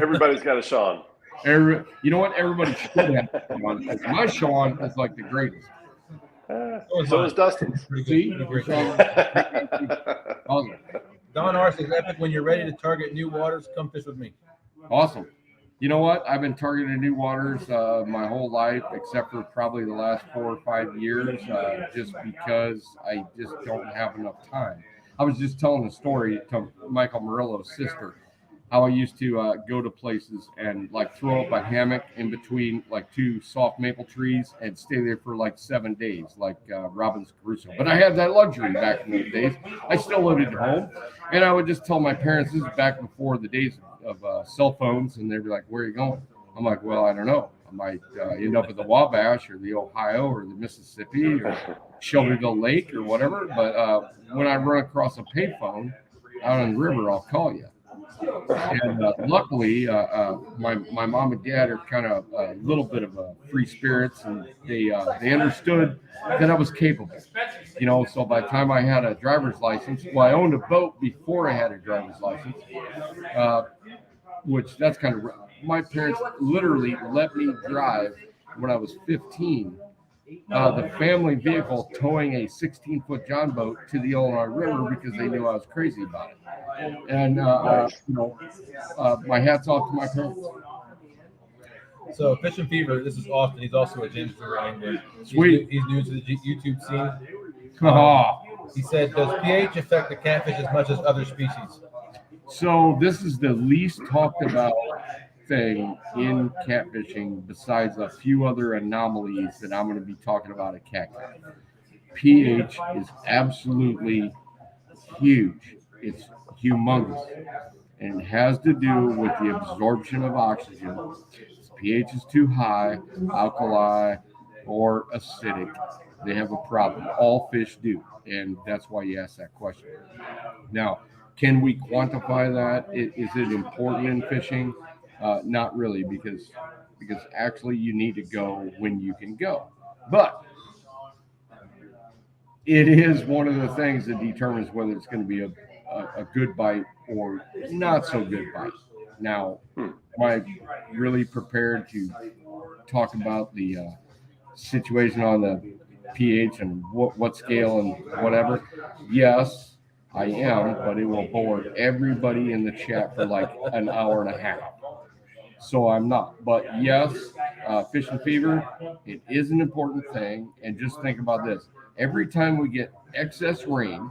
Everybody's got a Sean. You know what? Everybody should have Sean. My Sean is like the greatest. So is Dustin's. See? Awesome. Don R says, Epic, when you're ready to target new waters, come fish with me. Awesome. You know what? I've been targeting new waters my whole life, except for probably the last 4 or 5 years, just because I just don't have enough time. I was just telling a story to Michael Murillo's sister. how I used to go to places and like throw up a hammock in between like two soft maple trees and stay there for like 7 days, like Robinson Crusoe. But I had that luxury back in those days. I still lived at home, and I would just tell my parents, this is back before the days of cell phones, and they'd be like, "Where are you going?" I'm like, "Well, I don't know. I might end up at the Wabash or the Ohio or the Mississippi or Shelbyville Lake or whatever. But when I run across a payphone out on the river, I'll call you." And luckily, my mom and dad are kind of a little bit of free spirits, and they understood that I was capable. You know, so by the time I had a driver's license, well, I owned a boat before I had a driver's license, which that's kind of my parents literally let me drive when I was 15. The family vehicle towing a 16-foot John boat to the Illinois River because they knew I was crazy about it. And my hat's off to my parents. So Fish and Fever, this is Austin. He's also a James River angler. Sweet. He's new to the YouTube scene. He said, "Does pH affect the catfish as much as other species?" So this is the least talked about thing in catfishing, besides a few other anomalies that I'm going to be talking about at CatCon. pH is absolutely huge. It's humongous, and it has to do with the absorption of oxygen. If pH is too high, alkali, or acidic, they have a problem. All fish do, and that's why you ask that question. Now, can we quantify that? Is it important in fishing? Not really, because actually you need to go when you can go. But it is one of the things that determines whether it's going to be a good bite or not so good bite. Now, am I really prepared to talk about the situation on the pH and what scale and whatever? Yes, I am, but it will bore everybody in the chat for like an hour and a half. So I'm not. But yes, Fish and Fever, it is an important thing. And just think about this. Every time we get excess rain,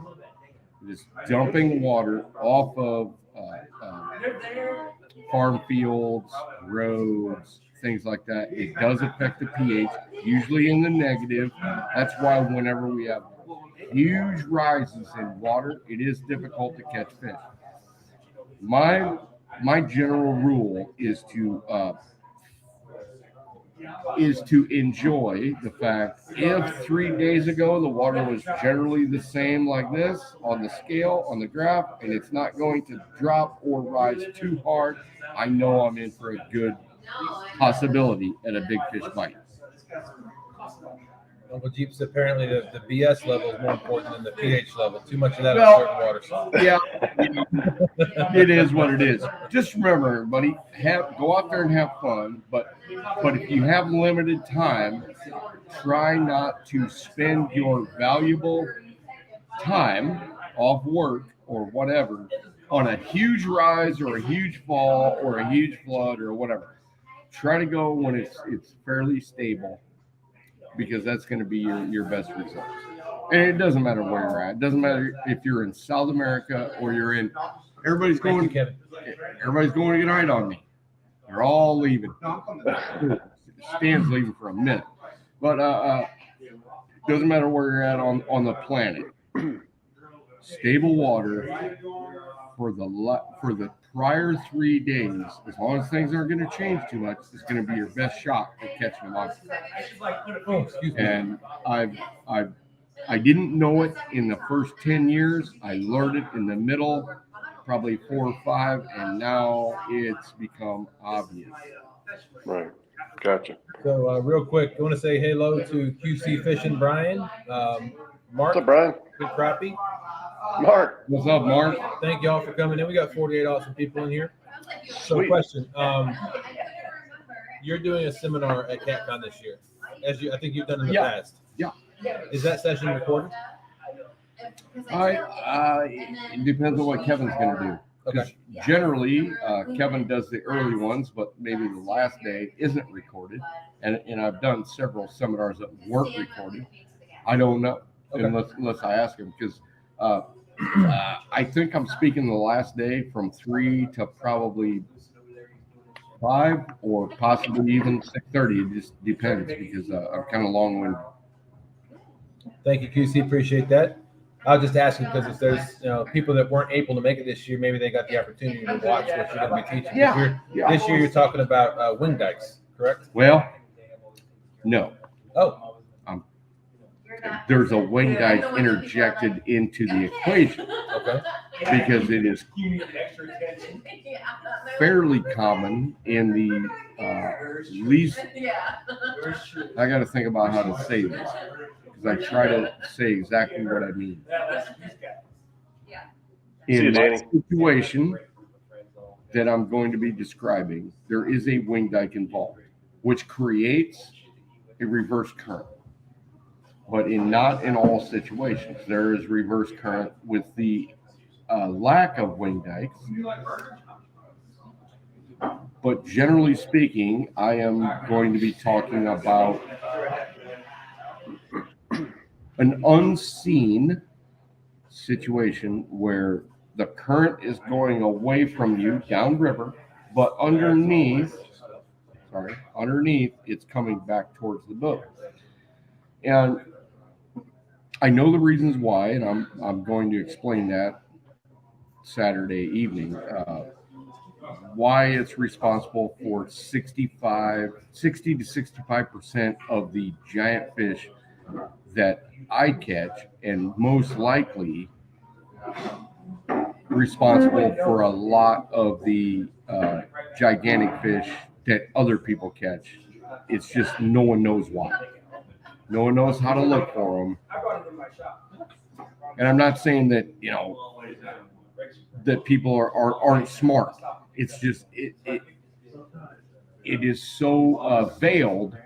this dumping water off of farm fields, roads, things like that, it does affect the pH, usually in the negative. That's why whenever we have huge rises in water, it is difficult to catch fish. My general rule is to enjoy the fact if 3 days ago the water was generally the same like this on the scale, on the graph, and it's not going to drop or rise too hard, I know I'm in for a good possibility at a big fish bite. Uncle Jeep's apparently the BS level is more important than the pH level. Too much of that in certain waters. Yeah, it is what it is. Just remember, everybody, go out there and have fun. But if you have limited time, try not to spend your valuable time off work or whatever on a huge rise or a huge fall or a huge flood or whatever. Try to go when it's fairly stable, because that's going to be your best results. And it doesn't matter where you're at. It doesn't matter if you're in South America or you're in. Everybody's going to get right on me. They're all leaving. Stan's leaving for a minute, but doesn't matter where you're at on the planet. Stable water for the prior 3 days, as long as things aren't going to change too much, is going to be your best shot at catching a monster. And I didn't know it in the first 10 years. I learned it in the middle, probably 4 or 5, and now it's become obvious. Right. Gotcha. So real quick, I want to say hello to QC Fishing Brian. Mark. What's up, Brian? Good crappie. Mark. What's up, Mark? Thank y'all for coming in. We got 48 awesome people in here. So Sweet. question. You're doing a seminar at CatCon this year, I think you've done in the past. Yeah. Is that session recorded? It depends on what Kevin's going to do. Okay. Generally, Kevin does the early ones, but maybe the last day isn't recorded. And I've done several seminars that weren't recorded. I don't know, Okay. unless I ask him, because I think I'm speaking the last day from 3 to probably 5 or possibly even 6:30. It just depends because I'm kind of long-winded. Thank you, QC. Appreciate that. I'll just ask you because if there's people that weren't able to make it this year, maybe they got the opportunity to watch what you're going to be teaching. Yeah. This year you're talking about wing dikes, correct? Well, no. Oh, There's a wing dike interjected into the equation okay. because it is fairly common in the least. I got to think about how to say this because I try to say exactly what I mean. In my situation that I'm going to be describing, there is a wing dike involved, which creates a reverse current. But not in all situations. There is reverse current with the lack of wing dikes. But generally speaking, I am going to be talking about an unseen situation where the current is going away from you downriver, but underneath it's coming back towards the boat. And I know the reasons why, and I'm going to explain that Saturday evening. Why it's responsible for 60 to 65% of the giant fish that I catch, and most likely responsible for a lot of the gigantic fish that other people catch. It's just no one knows why. No one knows how to look for them. And I'm not saying that, that people aren't smart. It's just, it is so veiled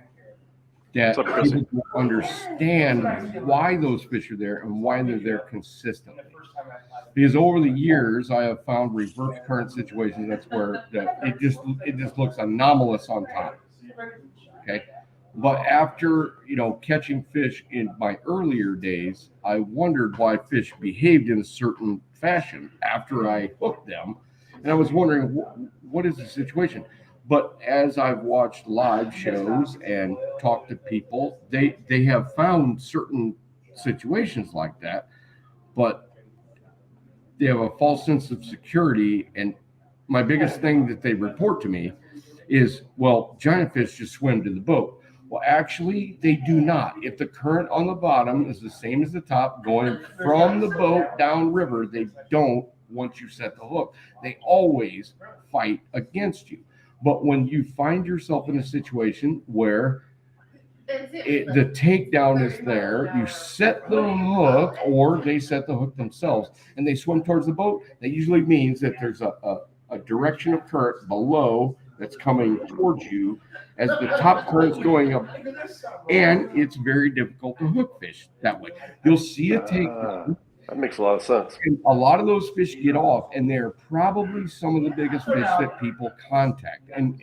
that people don't understand why those fish are there and why they're there consistently. Because over the years, I have found reverse current situations that's where it just looks anomalous on top. Okay. But after, catching fish in my earlier days, I wondered why fish behaved in a certain fashion after I hooked them. And I was wondering, what is the situation? But as I've watched live shows and talked to people, they have found certain situations like that, but they have a false sense of security. And my biggest thing that they report to me is, well, giant fish just swim to the boat. Well, actually, they do not. If the current on the bottom is the same as the top going from the boat downriver, they don't once you set the hook. They always fight against you. But when you find yourself in a situation where the takedown is there, you set the hook, or they set the hook themselves, and they swim towards the boat, that usually means that there's a direction of current below that's coming towards you as the top current's going up, and it's very difficult to hook fish that way. You'll see a takedown. That makes a lot of sense. And a lot of those fish get off, and they're probably some of the biggest fish that people contact. And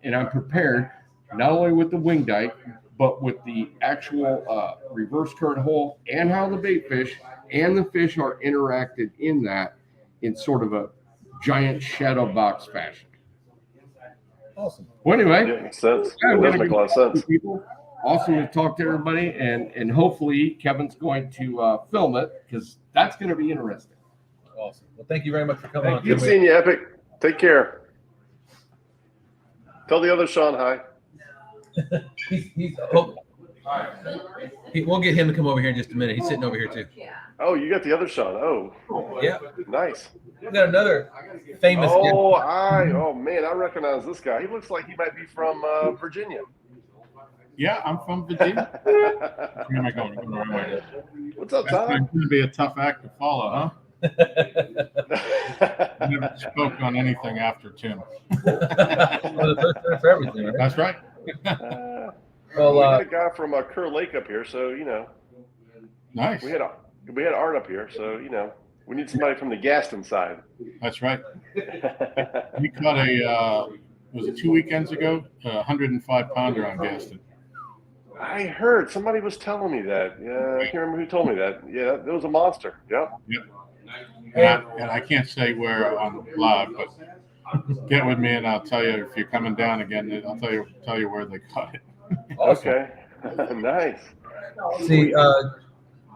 I'm prepared not only with the wing dike, but with the actual reverse current hole and how the bait fish and the fish are interacted in that in sort of a giant shadow box fashion. Awesome. Yeah, Well, anyway, it makes sense. It does make a lot of sense. People. Awesome to talk to everybody, and hopefully Kevin's going to film it because that's going to be interesting. Awesome. Well, thank you very much for coming on. Good seeing you, Epic. Take care. Tell the other Sean hi. We'll get him to come over here in just a minute. He's sitting over here too. Oh, you got the other Sean. Oh, yeah. Nice. We got another famous. Oh man, I recognize this guy. He looks like he might be from Virginia. Yeah, I'm from Virginia. Where am I going? Going the wrong way. What's up, That's Tom? going to be a tough act to follow, huh? I never spoke on anything after Tim. Well, the first time for everything, right? That's right. Well, we had a guy from Kerr Lake up here, so Nice. we had Art up here, so we need somebody from the Gaston side. That's right. We caught was it 2 weekends ago? 105 pounder on Gaston. I heard somebody was telling me that. Yeah, I can't remember who told me that. Yeah, that was a monster. Yep. Yep. And I can't say where on live, but get with me and I'll tell you if you're coming down again. I'll tell you where they cut it. Okay. Nice. See,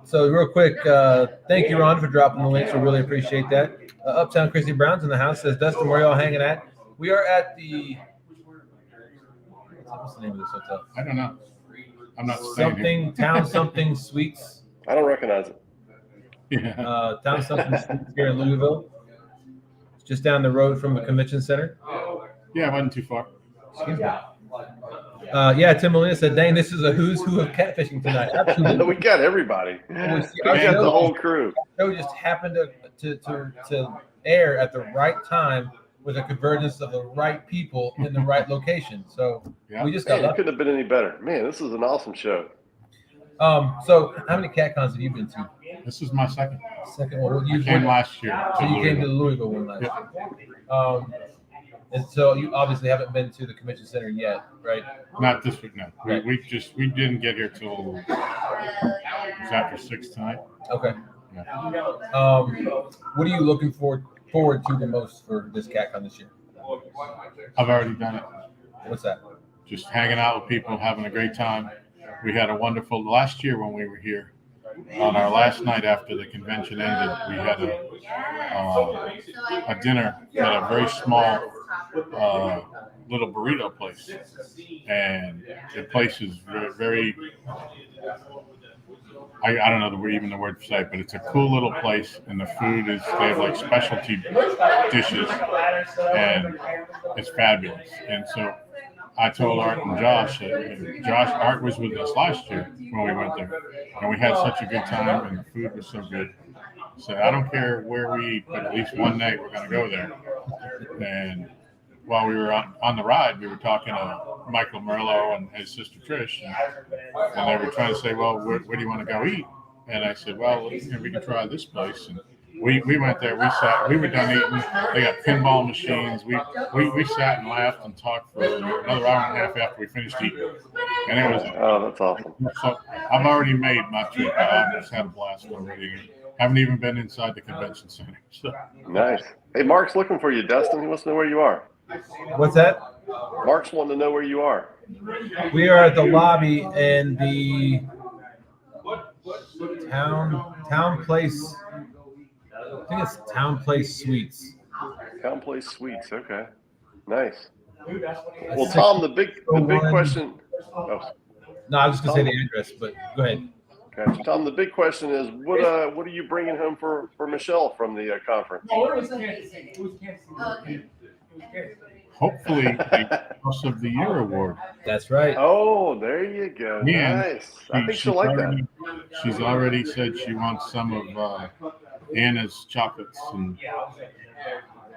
so real quick, thank you, Ron, for dropping the links. We really appreciate that. Uptown Chrissy Brown's in the house. Says, Dustin, where y'all hanging at? We are at the, what's the name of this hotel? I don't know. I'm not staying here. Something, Town Something Suites. I don't recognize it. Yeah. Town Something Suites here in Louisville. It's just down the road from the convention center. Yeah, it wasn't too far. Excuse me. Yeah, Tim Molina said, dang, this is a who's who of catfishing tonight. Absolutely. We got everybody. We got the whole crew. The show just happened to air at the right time with a convergence of the right people in the right location. So we just got it lucky. couldn't have been any better. Man, this is an awesome show. So how many CatCons have you been to? This is my second. Second one. I came last year. So you came to the Louisville one last year. And so you obviously haven't been to the convention center yet, right? Not this week, no. Right. We didn't get here till it was after 6 tonight. Okay. Yeah. What are you looking forward to the most for this CatCon this year? I've already done it. What's that? Just hanging out with people, having a great time. We had a wonderful last year when we were here. On our last night after the convention ended, we had a dinner at a very small little burrito place, and the place is very I don't know the word to say, but it's a cool little place, and the food is, they have like specialty dishes, and it's fabulous. And so I told Art and Josh, Art was with us last year when we went there, and we had such a good time, and the food was so good. So I don't care where we eat, but at least one night we're going to go there. And while we were on the ride, we were talking to Michael Merlo and his sister Trish, and they were trying to say, well, where do you want to go eat? And I said, well, we can try this place. And we went there. We sat. We were done eating. They got pinball machines. We sat and laughed and talked for another hour and a half after we finished eating. And it was. Oh, that's awesome. So I've already made my trip. I've just had a blast already. Haven't even been inside the convention center. So. Nice. Hey, Mark's looking for you, Dustin. He wants to know where you are. What's that? Mark's wanting to know where you are. We are at the lobby in the Town Place. I think it's Town Place Suites. Town Place Suites. Okay. Nice. Well, Tom, the big question. Oh. No, I was just gonna say the address, but go ahead. Gotcha. Tom, the big question is, what are you bringing home for Michelle from the conference? Hopefully, the House of the Year award. That's right. Oh, there you go. Yeah. Nice. I think she'll like that. She's already said she wants some of Anna's chocolates, and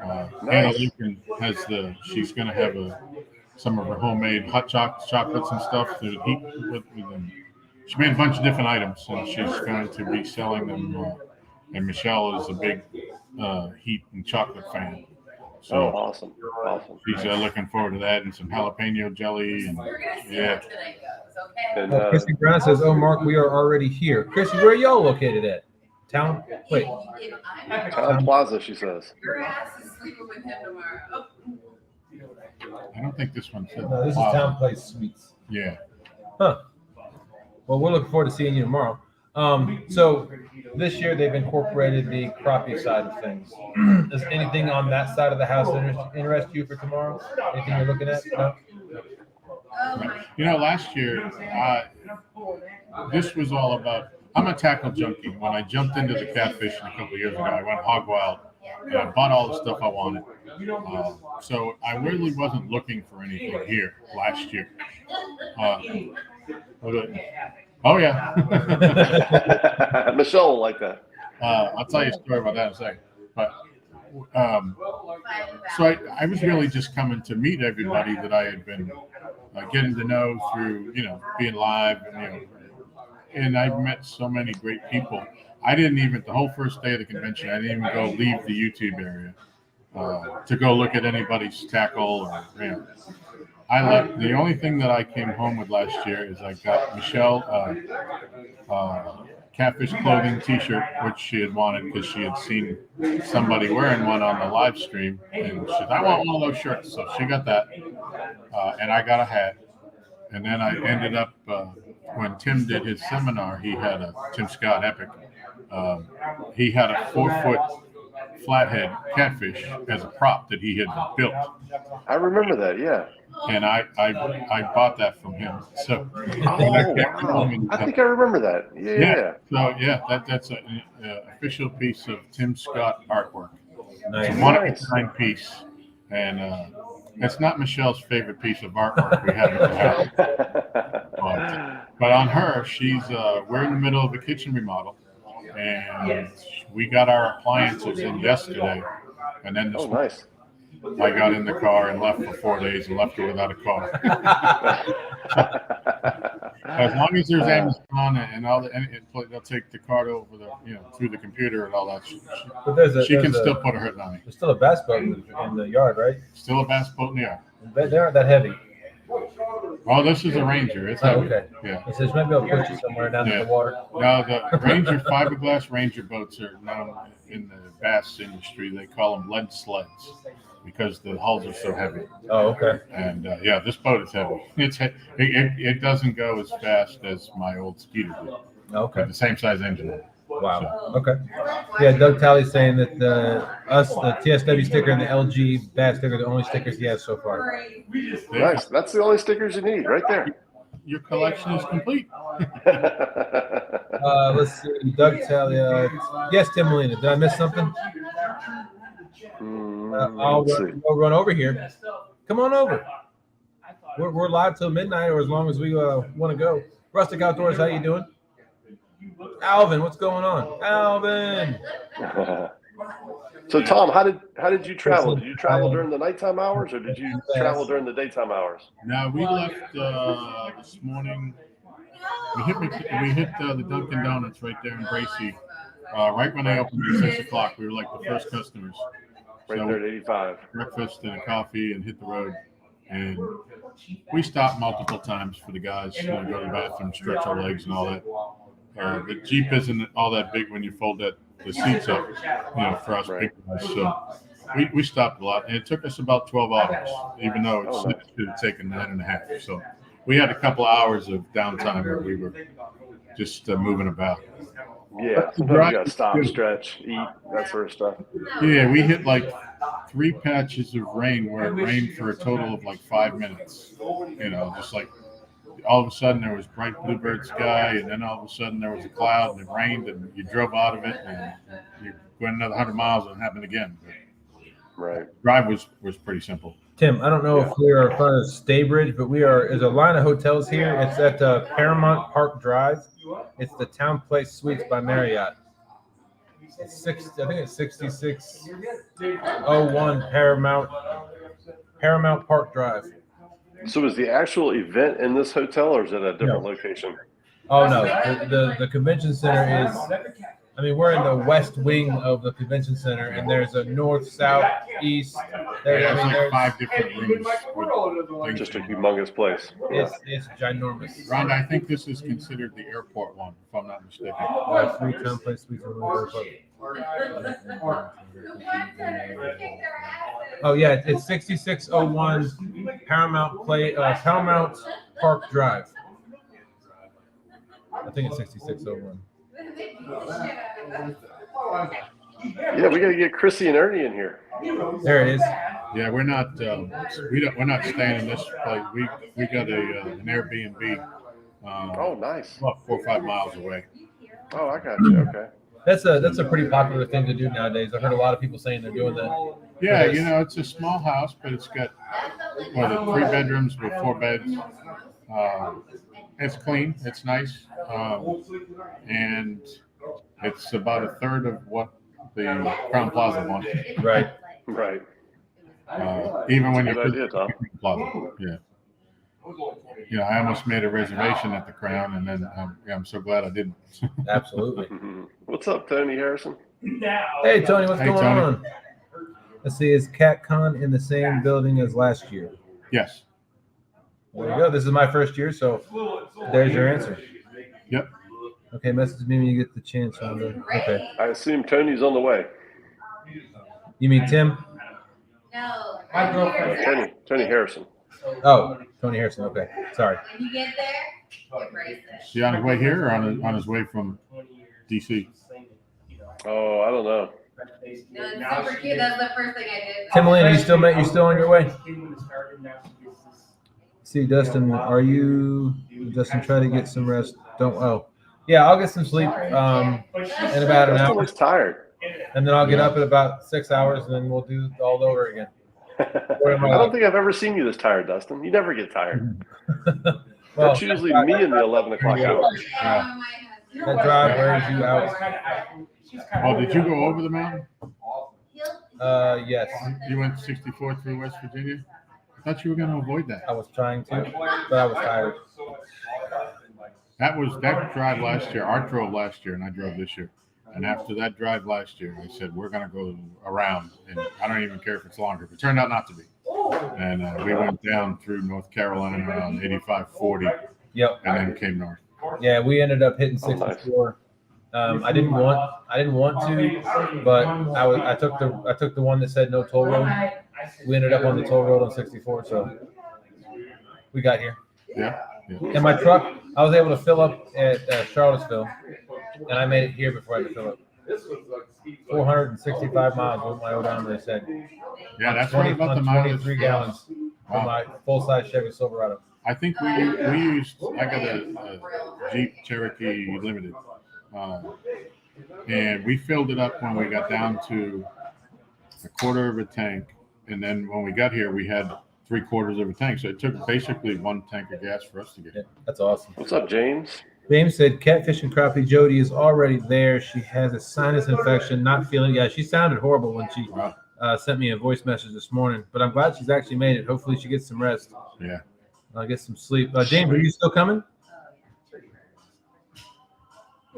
Anna Lincoln has she's going to have some of her homemade hot chocolates and stuff to heat with them. She made a bunch of different items, and she's going to be selling them. And Michelle is a big heat and chocolate fan. So awesome. She's looking forward to that, and some jalapeno jelly, and yeah. And, Chrissy Brown says, "Oh, Mark, we are already here." Chrissy, where are y'all located at? Town Plaza, she says. Your ass is sleeping with him tomorrow. I don't think this one said. No, this is Town Place Suites. Yeah. Huh. Well, we're looking forward to seeing you tomorrow. So this year they've incorporated the crappie side of things. Does anything on that side of the house interest you for tomorrow? Anything you're looking at? No? You know, last year, this was all about, I'm a tackle junkie. When I jumped into the catfishing a couple of years ago, I went hog wild, and I bought all the stuff I wanted. So I really wasn't looking for anything here last year. Oh, yeah. Michelle will like that. I'll tell you a story about that in a second. But so I was really just coming to meet everybody that I had been getting to know through, being live, and I've met so many great people. I didn't even, the whole first day of the convention, I didn't even go leave the YouTube area to go look at anybody's tackle or, I left. The only thing that I came home with last year is I got Michelle Catfish clothing T-shirt, which she had wanted because she had seen somebody wearing one on the live stream, and she said, "I want one of those shirts." So she got that, and I got a hat. And then I ended up when Tim did his seminar, he had a Tim Scott Epic. He had a 4-foot flathead catfish as a prop that he had built. I remember that. Yeah. And I bought that from him. So Oh wow! I think I remember that. Yeah. So yeah, that's an official piece of Tim Scott artwork. Nice. It's a one-of-a-kind piece, and it's not Michelle's favorite piece of artwork we have in the house. But on her, we're in the middle of a kitchen remodel, and we got our appliances in yesterday, and then this nice. I got in the car and left for 4 days and left her without a car. As long as there's Amazon and all they'll take the card over through the computer and all that. But she can still put her hood on me. There's still a bass boat in the yard, right? Still a bass boat in the yard. They aren't that heavy. Oh, this is a Ranger. It's heavy. Okay. Yeah. It says maybe I'll put you somewhere down in the water. No, the Ranger fiberglass Ranger boats are known in the bass industry. They call them lead sleds because the hulls are so heavy. Oh, okay. And this boat is heavy. It doesn't go as fast as my old Skeeter did. Okay. The same size engine. Wow. So. Okay. Yeah, Doug Talley's saying that the TSW sticker and the LG bass sticker are the only stickers he has so far. Nice. That's the only stickers you need, right there. Your collection is complete. Let's see. Doug Talley. Yes, Tim Molina. Did I miss something? I'll run over here. Come on over. We're live till midnight, or as long as we want to go. Rustic Outdoors, how you doing? Alvin, what's going on? Alvin. So Tom, how did you travel? Did you travel during the nighttime hours, or did you travel during the daytime hours? No, we left this morning. We hit the Dunkin' Donuts right there in Gracie, right when they opened at 6 o'clock. We were like the first customers. Right there at 85. Breakfast and a coffee and hit the road. And we stopped multiple times for the guys to go to the bathroom, stretch our legs and all that. The Jeep isn't all that big when you fold the seats up, for us big guys. So we stopped a lot. And it took us about 12 hours, even though it should have taken 9.5. So we had a couple of hours of downtime where we were just moving about. Yeah, sometimes you got to stop, stretch, eat, that sort of stuff. Yeah, we hit like 3 patches of rain where it rained for a total of like 5 minutes. Just like all of a sudden there was bright bluebird sky, and then all of a sudden there was a cloud and it rained, and you drove out of it and you went another 100 miles and it happened again. Right. Drive was pretty simple. Tim, I don't know if we are in front of Staybridge, but there's a line of hotels here. It's at Paramount Park Drive. It's the Town Place Suites by Marriott. I think it's 6601 Paramount Park Drive. So is the actual event in this hotel, or is it a different location? Oh no, the convention center is. We're in the west wing of the convention center, and there's a north, south, east. There's like 5 different rooms. Just a humongous place. It's ginormous. Rhonda, I think this is considered the airport one, if I'm not mistaken. 3 Town Place Suites. Oh yeah, it's 6601 Paramount Park Drive. I think it's 6601. Yeah, we got to get Chrissy and Ernie in here. There it is. Yeah, we're not we're not staying in this place. We got an Airbnb. Oh, nice. About 4 or 5 miles away. Oh, I got you. Okay. That's a pretty popular thing to do nowadays. I've heard a lot of people saying they're doing that. Yeah, it's a small house, but it's got 3 bedrooms with 4 beds. It's clean. It's nice, and it's about a third of what the Crown Plaza wants. Right. Right. Even when Good idea, Tom. Plaza, yeah. I almost made a reservation at the Crown, and then I'm so glad I didn't. Absolutely. What's up, Tony Harrison? Hey, Tony, what's going on? Let's see, is CatCon in the same building as last year? Yes. There you go. This is my first year, so there's your answer. Yep. Okay, message me when you get the chance, Rhonda. Okay. I assume Tony's on the way. You mean Tim? No. No, Tony Harrison. Oh, Tony Harrison. Okay. Sorry. When you get there, embrace it. Is he on his way here or on his way from DC? Oh, I don't know. No, it's super cute. That's the first thing I did. Tim Lane, you still on your way? See, Dustin, Dustin, try to get some rest. Yeah, I'll get some sleep in about an Dustin hour, looks tired. and then I'll get up in about 6 hours, and then we'll do it all over again. I don't think I've ever seen you this tired, Dustin. You never get tired. Well, That's usually me in the 11 o'clock hour. that drive wears you out. Oh, did you go over the mountain? Yes, You went 64 through West Virginia? I thought you were going to avoid that. I was trying to, but I was tired. That drive last year. Art drove last year, and I drove this year. And after that drive last year, I said, we're going to go around, and I don't even care if it's longer. But it turned out not to be. And we went down through North Carolina around 85-40, Yep. and then came north. Yeah, we ended up hitting 64. I didn't want to, but I took the one that said no toll road. We ended up on the toll road on 64, so we got here. Yeah. And my truck, I was able to fill up at Charlottesville, and I made it here before I had to fill up. 465 miles was my odometer said. Yeah, that's right about the mileage. 23 gallons for my full-size Chevy Silverado. I think I got a Jeep Cherokee Limited, and we filled it up when we got down to a quarter of a tank, and then when we got here, we had 3/4 of a tank. So it took basically one tank of gas for us to get here. That's awesome. What's up, James? James said, Catfishing Crappie Jodi is already there. She has a sinus infection, not feeling. Yeah, she sounded horrible when she sent me a voice message this morning, but I'm glad she's actually made it. Hopefully she gets some rest. Yeah. I'll get some sleep. James, are you still coming?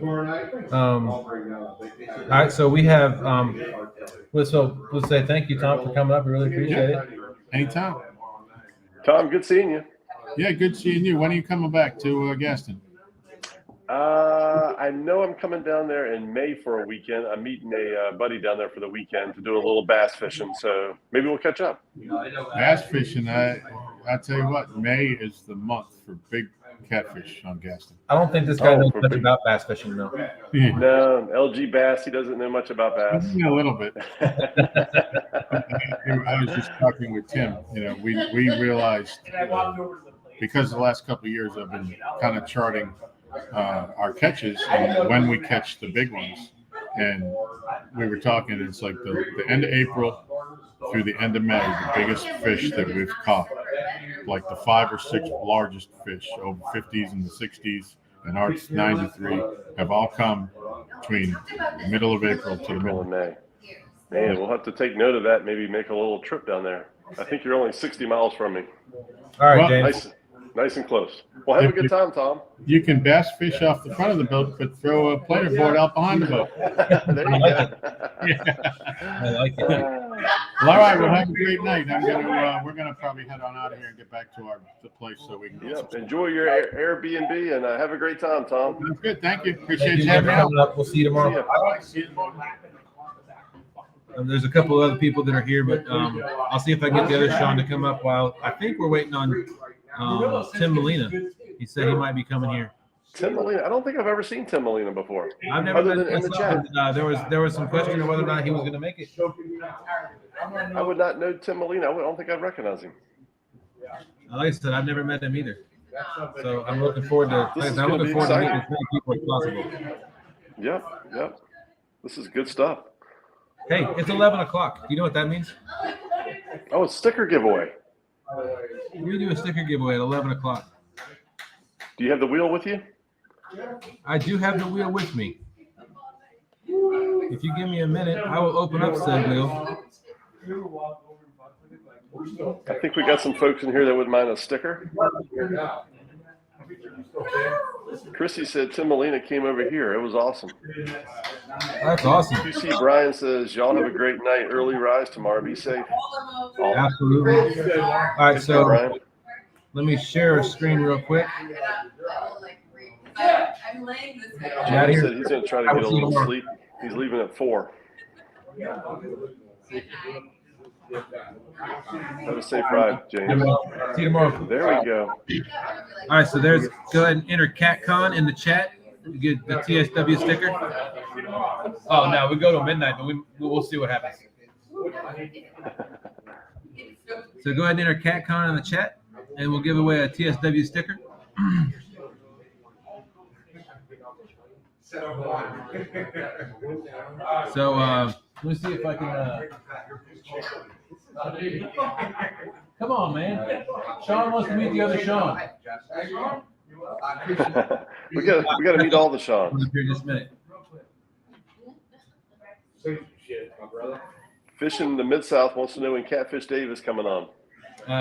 All right, so we have let's say thank you, Tom, for coming up. We really appreciate it. Anytime. Tom, good seeing you. Yeah, good seeing you. When are you coming back to Gaston? I know I'm coming down there in May for a weekend. I'm meeting a buddy down there for the weekend to do a little bass fishing, so maybe we'll catch up. Bass fishing, I tell you what, May is the month for big catfish on Gaston. I don't think this guy knows much about bass fishing, though. No, LG Bass, he doesn't know much about bass. A little bit. I was just talking with Tim. We realized because the last couple of years I've been kind of charting our catches and when we catch the big ones. And we were talking, it's like the end of April through the end of May, the biggest fish that we've caught, like the 5 or 6 largest fish over 50s and the 60s and Art's 93 have all come between the middle of April to the middle of May. Man, we'll have to take note of that. Maybe make a little trip down there. I think you're only 60 miles from me. All right, James. Nice and close. Well, have a good time, Tom. You can bass fish off the front of the boat, but throw a planer board out behind the boat. There you go. I like it. Well, all right, well, have a great night. We're gonna probably head on out of here and get back to the place so we can. Yep. Enjoy your Airbnb and have a great time, Tom. That's good. Thank you. Appreciate you having having me. We'll see you tomorrow. There's a couple of other people that are here, but I'll see if I can get the other Sean to come up. While I think we're waiting on Tim Molina. He said he might be coming here. Tim Molina. I don't think I've ever seen Tim Molina before. I've never other than in the chat. There was some question of whether or not he was going to make it. I would not know Tim Molina. I don't think I'd recognize him. Like I said, I've never met him either. So I'm looking forward to. This is I'm gonna looking be forward to meeting exciting. as many people as possible. Yep. This is good stuff. Hey, it's 11 o'clock. You know what that means? Oh, it's sticker giveaway. We do a sticker giveaway at 11 o'clock. Do you have the wheel with you? I do have the wheel with me. If you give me a minute, I will open up said wheel. I think we got some folks in here that wouldn't mind a sticker. Chrissy said Tim Molina came over here. It was awesome. That's awesome. QC Brian says, y'all have a great night. Early rise tomorrow. Be safe. Absolutely. All right, so Brian. let me share a screen real quick. I'm laying this way. Get out of He here. said he's going to try to get a little sleep. He's leaving at 4. Have a safe ride, James. See you tomorrow. There we go. All right, so go ahead and enter CatCon in the chat. You get the TSW sticker. Oh no, we go to midnight, but we'll see what happens. So go ahead and enter CatCon in the chat, and we'll give away a TSW sticker. So let me see if I can. Come on, man. Sean wants to meet the other Sean. we got to meet all the Seans. Here just a minute. Fishing the Mid-South wants to know when Catfish Dave is coming on.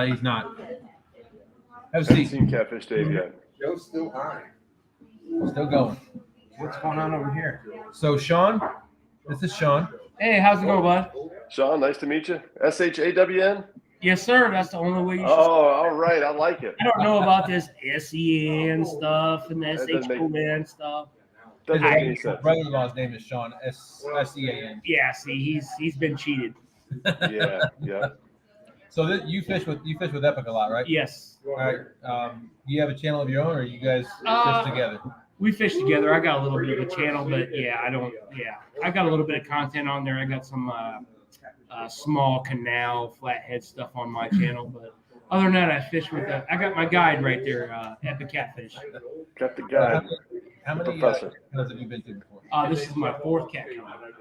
He's not. Have a Haven't seat. seen Catfish Dave yet. Joe's still on. Still going. What's going on over here? So Sean, this is Sean. Hey, how's it going, bud? Sean, nice to meet you. SHAWN? Yes, sir. That's the only way you should. Oh, all right. I like it. I don't know about this SEN stuff and the SHON stuff. Doesn't make any My sense. brother-in-law's name is Sean, S-E-A-N. Yeah, see, he's been cheated. Yeah. So you fish with Epic a lot, right? Yes. All right. Do you have a channel of your own, or you guys fish together? We fish together. I got a little bit of a channel, but I got a little bit of content on there. I got some small canal flathead stuff on my channel, but other than that, I fish with I got my guide right there, Epic Catfish. Got the guy. How many Professor. cats have you been to before? This is my 4th CatCon.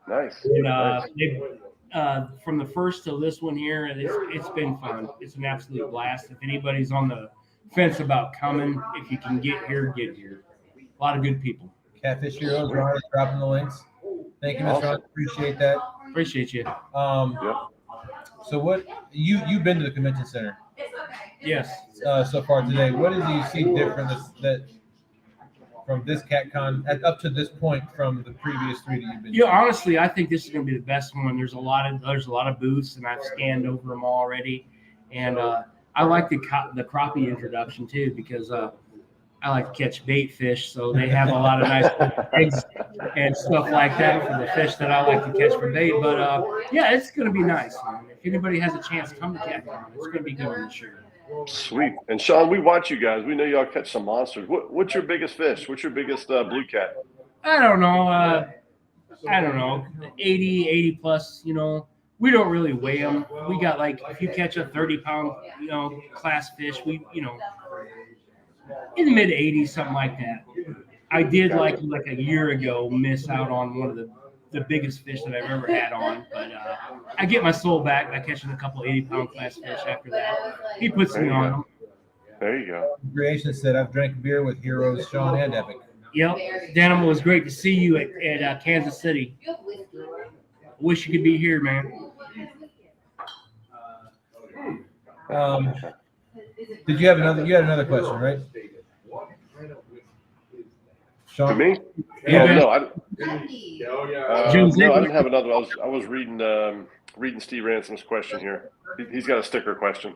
Nice. And, Nice. from the first to this one here, it's been fun. It's an absolute blast. If anybody's on the fence about coming, if you can get here, get here. A lot of good people. Catfish Heroes, Ron is dropping the links. Thank you, Mr. Ron. Appreciate that. Appreciate you. Yep. So what you've been to the convention center? Yes. So far today. What did you see different that from this CatCon up to this point from the previous 3 that you've been? Yeah, honestly, I think this is going to be the best one. There's a lot of booths, and I've scanned over them already. And I like the crappie introduction too, because I like to catch bait fish, so they have a lot of nice eggs and stuff like that for the fish that I like to catch for bait. But yeah, it's going to be nice, man. If anybody has a chance, come to CatCon. It's going to be good this year. Sweet. And Sean, we watch you guys. We know y'all catch some monsters. What's your biggest fish? What's your biggest blue cat? I don't know. 80 plus, we don't really weigh them. We got if you catch a 30-pound, class fish, we, in the mid 80s, something like that. I did like a year ago miss out on one of the biggest fish that I've ever had on, but I get my soul back by catching a couple 80-pound class fish after that. He puts me on them. There you go. Creation said, I've drank beer with Heroes, Sean, and Epic. Yep. Danimal, it was great to see you at Kansas City. Wish you could be here, man. Did you have another? You had another question, right? Sean? To me? Yeah. No, I Jose, didn't have another one. I was reading Steve Ransom's question here. He's got a sticker question.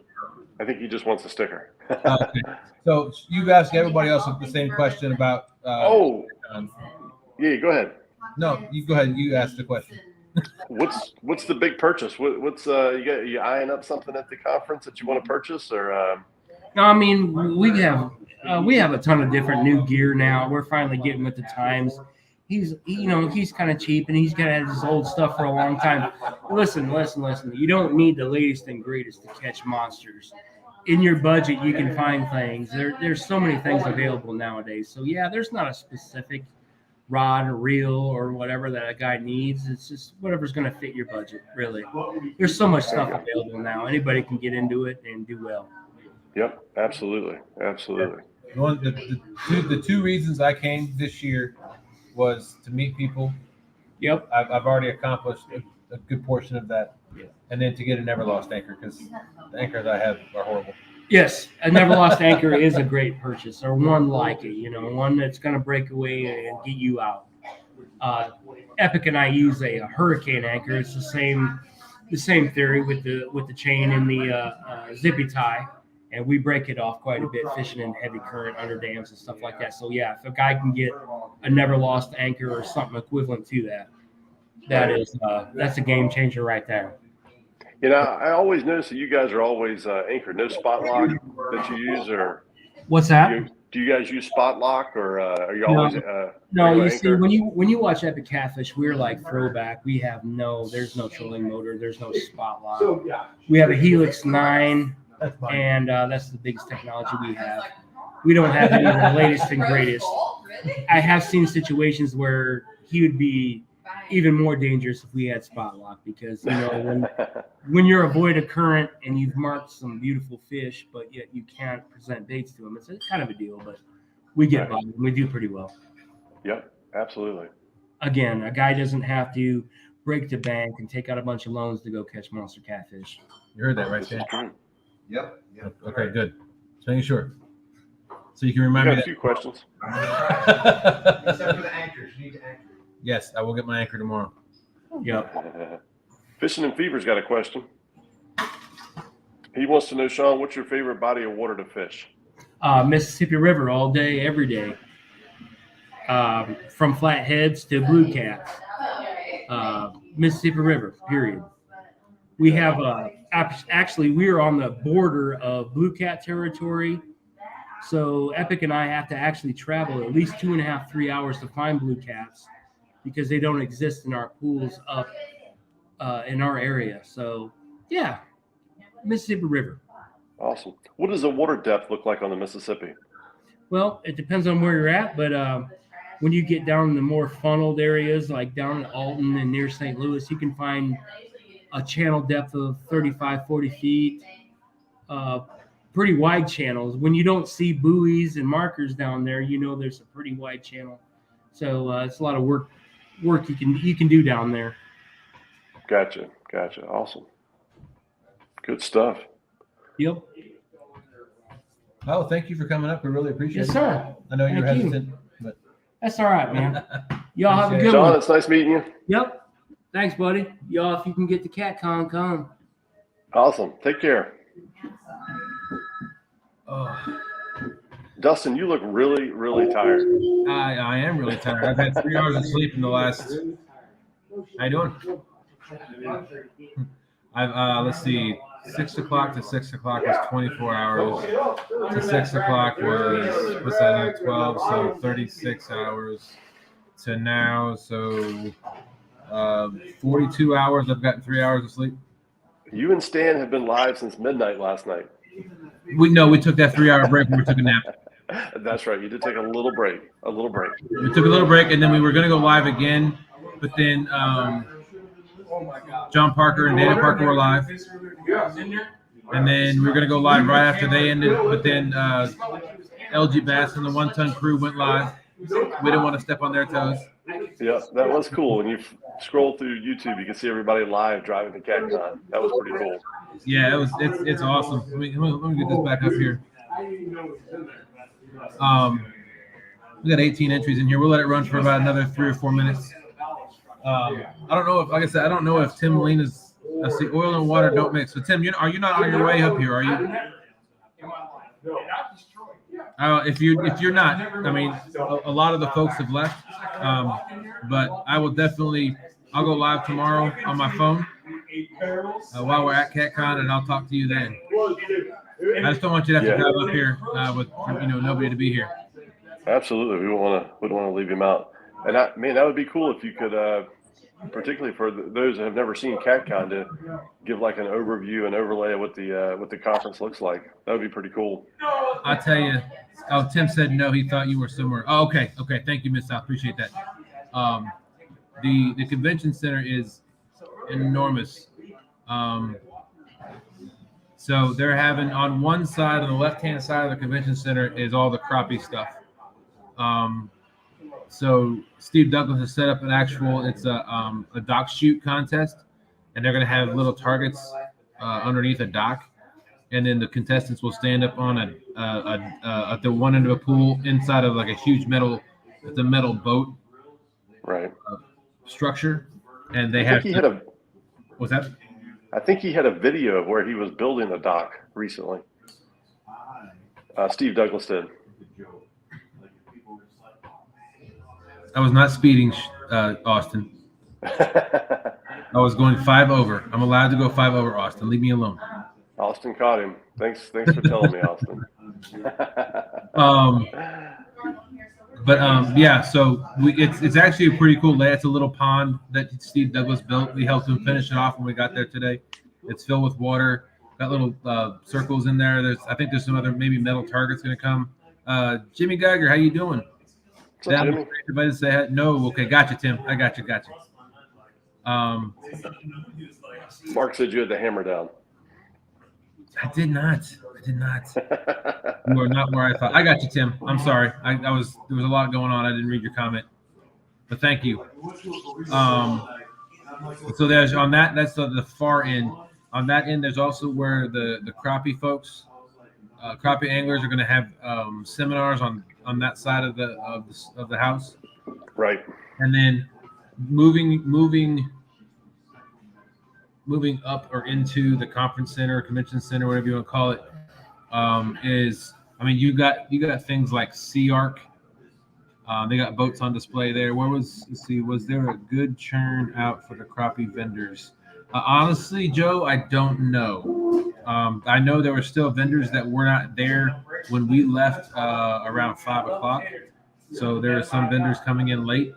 I think he just wants a sticker. Okay. So you've asked everybody else the same question about. Yeah, go ahead. No, you go ahead. You ask the question. What's the big purchase? What's you eyeing up something at the conference that you want to purchase, or? No, I mean we have a ton of different new gear now. We're finally getting with the times. He's kind of cheap, and he's got his old stuff for a long time. Listen. You don't need the latest and greatest to catch monsters. In your budget, you can find things. There's so many things available nowadays. So yeah, there's not a specific rod or reel or whatever that a guy needs. It's just whatever's going to fit your budget, really. There's so much stuff available now. Anybody can get into it and do well. Yep, absolutely. The two reasons I came this year was to meet people. Yep. I've already accomplished a good portion of that. Yeah. And then to get a never lost anchor, because the anchors I have are horrible. Yes, a never lost anchor is a great purchase, or one like it, one that's going to break away and get you out. Epic and I use a hurricane anchor. It's the same theory with the chain and the zippy tie, and we break it off quite a bit, fishing in heavy current under dams and stuff like that. So yeah, if a guy can get a never lost anchor or something equivalent to that, that's a game changer right there. You know, I always notice that you guys are always anchored. No spot lock that you use, or What's that? do you guys use spot lock, or are you No. always No, regular you see, anchor? when you watch Epic Catfish, we're like throwback. We have there's no trolling motor, there's no spot lock. We have a Helix 9, and that's the biggest technology we have. We don't have any of the latest and greatest. I have seen situations where he would be even more dangerous if we had spot lock, because when you're avoid a current and you've marked some beautiful fish, but yet you can't present baits to them, it's kind of a deal. But we get by. We do pretty well. Yep, absolutely. Again, a guy doesn't have to break the bank and take out a bunch of loans to go catch monster catfish. You heard that, right, Stan? Yep. Okay, good. Just making sure. So you can We remind me got a that. few questions. Except for the anchors. You need to anchor. Yes, I will get my anchor tomorrow. Yep. Fishing and Fever's got a question. He wants to know, Sean, what's your favorite body of water to fish? Mississippi River all day, every day. From flatheads to blue cats. Mississippi River, period. We have actually we're on the border of blue cat territory. So Epic and I have to actually travel at least 2.5, 3 hours to find blue cats, because they don't exist in our pools up in our area. So yeah, Mississippi River. Awesome. What does the water depth look like on the Mississippi? Well, it depends on where you're at, but when you get down in the more funneled areas, like down in Alton and near St. Louis, you can find a channel depth of 35, 40 feet, pretty wide channels. When you don't see buoys and markers down there, there's a pretty wide channel. So it's a lot of work you can do down there. Gotcha. Awesome. Good stuff. Yep. Oh, thank you for coming up. We really appreciate it. Yes, sir. I know you were Thank you. hesitant, but That's all right, man. Y'all have a good Sean, one. it's nice meeting you. Yep. Thanks, buddy. Y'all, if you can get to CatCon, come. Awesome. Take care. oh, Dustin, you look really, really tired. I am really tired. I've had 3 hours of sleep in the last. How you doing? Let's see. 6 o'clock to 6 o'clock was 24 hours. To 6 o'clock was that 12? So 36 hours. To now, so 42 hours. I've gotten 3 hours of sleep. You and Stan have been live since midnight last night. We took that 3 hour break when we took a nap. That's right. You did take a little break. We took a little break, and then we were going to go live again, but then John Parker and Dana Parker were live, and then we were going to go live right after they ended, but then LG Bass and the 1 Ton crew went live. We didn't want to step on their toes. Yeah, that was cool. When you scroll through YouTube, you can see everybody live driving to CatCon. That was pretty cool. Yeah, it's awesome. Let me get this back up here. We got 18 entries in here. We'll let it run for about another 3 or 4 minutes. I don't know if, like I said, I don't know if Tim Lena's. I see oil and water don't mix. So Tim, are you not on your way up here? Are you? If you're not, I mean, a lot of the folks have left. But I will definitely. I'll go live tomorrow on my phone while we're at CatCon, and I'll talk to you then. I just don't want you to have to drive up here with nobody to be here. Absolutely, we don't want to leave him out. And that would be cool if you could, particularly for those that have never seen CatCon, to give like an overview and overlay of what the conference looks like. That would be pretty cool. I'll tell you. Oh, Tim said no. He thought you were somewhere. Oh, okay. Thank you, Miss. I appreciate that. The convention center is enormous. So they're having on one side, on the left-hand side of the convention center, is all the crappie stuff. So Steve Douglas has set up an actual. It's a dock shoot contest, and they're going to have little targets underneath a dock, and then the contestants will stand up on at the one end of a pool inside of like a huge metal boat, right? Structure, and they what's that? I think he had a video of where he was building a dock recently. Steve Douglas did. I was not speeding, Austin. I was going 5 over. I'm allowed to go 5 over, Austin. Leave me alone. Austin caught him. Thanks for telling me, Austin. Yeah, so it's actually a pretty cool layout. It's a little pond that Steve Douglas built. We helped him finish it off when we got there today. It's filled with water. Got little circles in there. I think there's some other maybe metal targets going to come. Jimmy Geiger, how you doing? What's up, Jimmy? Everybody say hi. No, okay, gotcha, Tim. I got you. Mark said you had the hammer down. I did not. You are not where I thought. I got you, Tim. I'm sorry. There was a lot going on. I didn't read your comment, but thank you. So there's on that. That's the far end. On that end, there's also where the crappie folks, crappie anglers, are going to have seminars on that side of the house. Right. And then moving up or into the conference center, convention center, whatever you want to call it, you got things like Sea Arc. They got boats on display there. Was there a good churn out for the crappie vendors? Honestly, Joe, I don't know. I know there were still vendors that were not there when we left around 5 o'clock. So there are some vendors coming in late.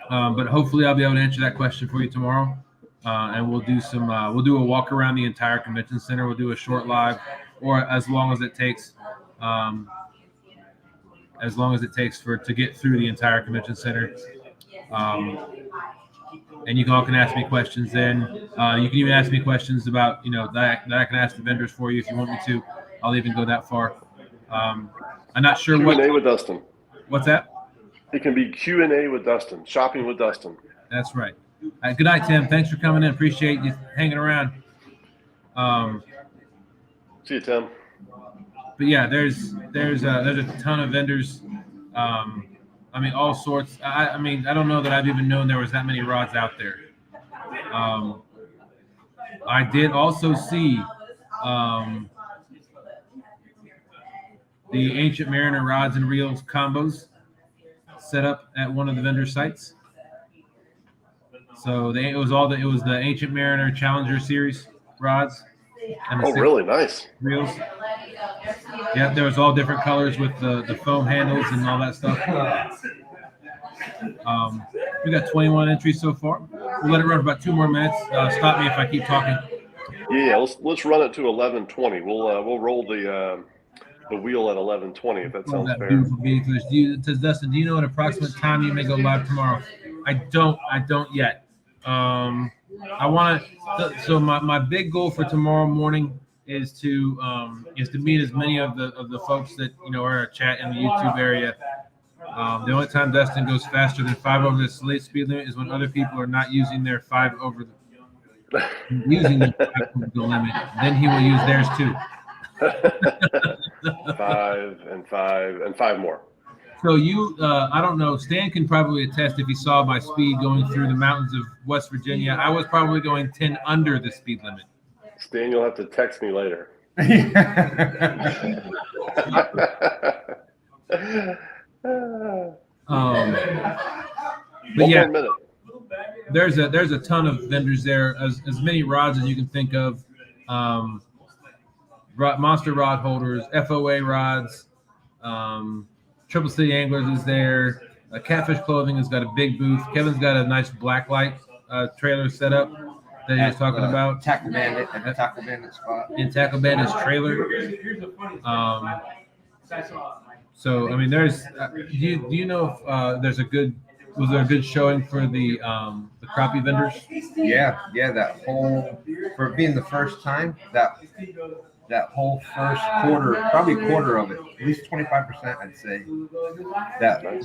But hopefully I'll be able to answer that question for you tomorrow. And we'll do a walk around the entire convention center. We'll do a short live, or as long as it takes to get through the entire convention center. And you all can ask me questions then. You can even ask me questions about, that I can ask the vendors for you if you want me to. I'll even go that far. I'm not sure Q&A with Dustin. What's that? It can be Q&A with Dustin, shopping with Dustin. That's right. Good night, Tim. Thanks for coming in. Appreciate you hanging around. See you, Tim. But yeah, there's a ton of vendors. All sorts. I don't know that I've even known there was that many rods out there. I did also see the Ancient Mariner rods and reels combos set up at one of the vendor sites. So it was the Ancient Mariner Challenger Series rods. And really nice reels. Yeah, there was all different colors with the foam handles and all that stuff. We got 21 entries so far. We'll let it run for about 2 more minutes. Stop me if I keep talking. Yeah. Let's run it to 11:20. We'll roll the wheel at 11:20 if that sounds fair. Dustin, do you know at approximate time you may go live tomorrow? I don't yet. I want to. So my big goal for tomorrow morning is to meet as many of the folks that are in our chat in the YouTube area. The only time Dustin goes faster than 5 over the late speed limit is when other people are not using their 5 over the limit. Then he will use theirs too. 5 and 5 and 5 more. So I don't know. Stan can probably attest if he saw my speed going through the mountains of West Virginia. I was probably going 10 under the speed limit. Stan, you'll have to text me later. But yeah, there's a ton of vendors there, as many rods as you can think of. Monster rod holders, FOA rods. Triple City Anglers is there. Catfish Clothing has got a big booth. Kevin's got a nice blacklight trailer set up that he was talking about. Tackle Bandit at the Tackle Bandit spot. In Tackle Bandit's trailer. So there's. Do you know if was there a good showing for the crappie vendors? Yeah. That whole, for being the first time, that whole first quarter of it, at least 25%, I'd say. That right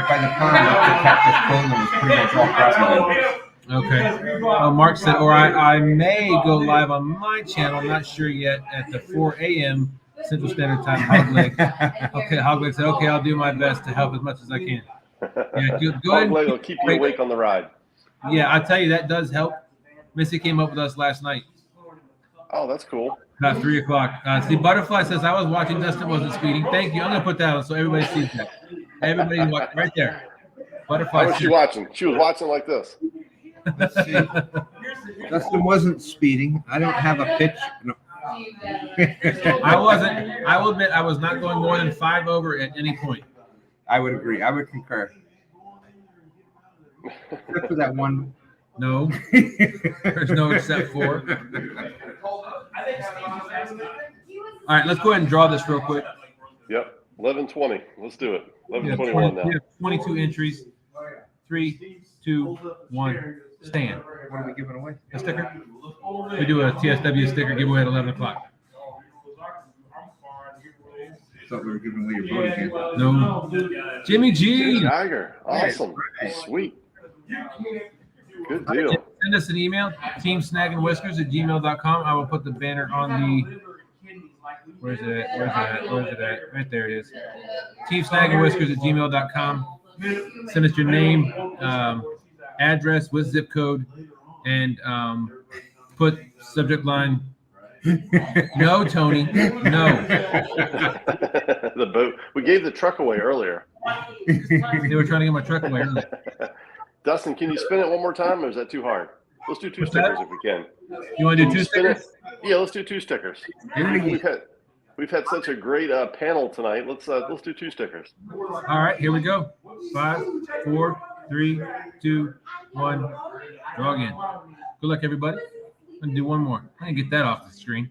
by the pond, the Catfish Clothing was pretty much all crappie. Okay. Mark said, or I may go live on my channel. I'm not sure yet at the 4 a.m. Central Standard Time. Hogleg. Okay, Hogleg said, okay, I'll do my best to help as much as I can. Yeah, go ahead. Hogleg will keep you awake on the ride. Yeah, I tell you, that does help. Missy came up with us last night. Oh, that's cool. About 3 o'clock. See, Butterfly says I was watching Dustin wasn't speeding. Thank you. I'm gonna put that on so everybody sees that. Everybody watch right there. Butterfly. How was she watching? She was watching like this. Let's see. Dustin wasn't speeding. I don't have a pitch. No. I wasn't. I will admit I was not going more than 5 over at any point. I would agree. I would concur. Except for that one. No. There's no except for. All right, let's go ahead and draw this real quick. Yep. 11:20. Let's do it. 11:21 now. 22 entries. 3, 2, 1. Stand. What are we giving away? A sticker. We do a TSW sticker giveaway at 11 o'clock. Thought we were giving away your vote again. No. Jimmy G. Tiger. Awesome. Sweet. Good deal. Send us an email, teamsnaggandwhiskers@gmail.com. I will put the banner on the. Where's it at? Right there it is. Teamsnaggandwhiskers@gmail.com. Send us your name, address with zip code, and put subject line. No, Tony. No. The boat. We gave the truck away earlier. They were trying to get my truck away earlier. Dustin, can you spin it one more time, or is that too hard? Let's do 2 What's stickers that? if we can. You want to do Can 2 you spin it? stickers? Yeah, let's do 2 stickers. We've had such a great panel tonight. Let's do 2 stickers. All right, here we go. 5, 4, 3, 2, 1. Draw again. Good luck, everybody. I'm gonna do one more. I can get that off the screen.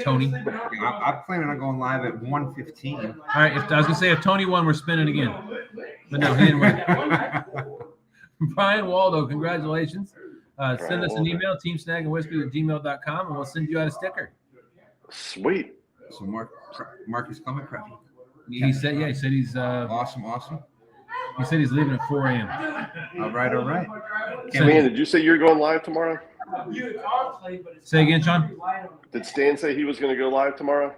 Tony. I'm planning on going live at 1:15. All right, I was gonna say if Tony won, we're spinning again, but no, he didn't win. Brian Waldo, congratulations. Send us an email, teamsnaggandwhiskers@gmail.com, and we'll send you out a sticker. Sweet. So Marcus coming, crap. He said he's Awesome. he said he's leaving at 4 a.m. All right. Stan, did you say you're going live tomorrow? Say again, Sean. Did Stan say he was going to go live tomorrow?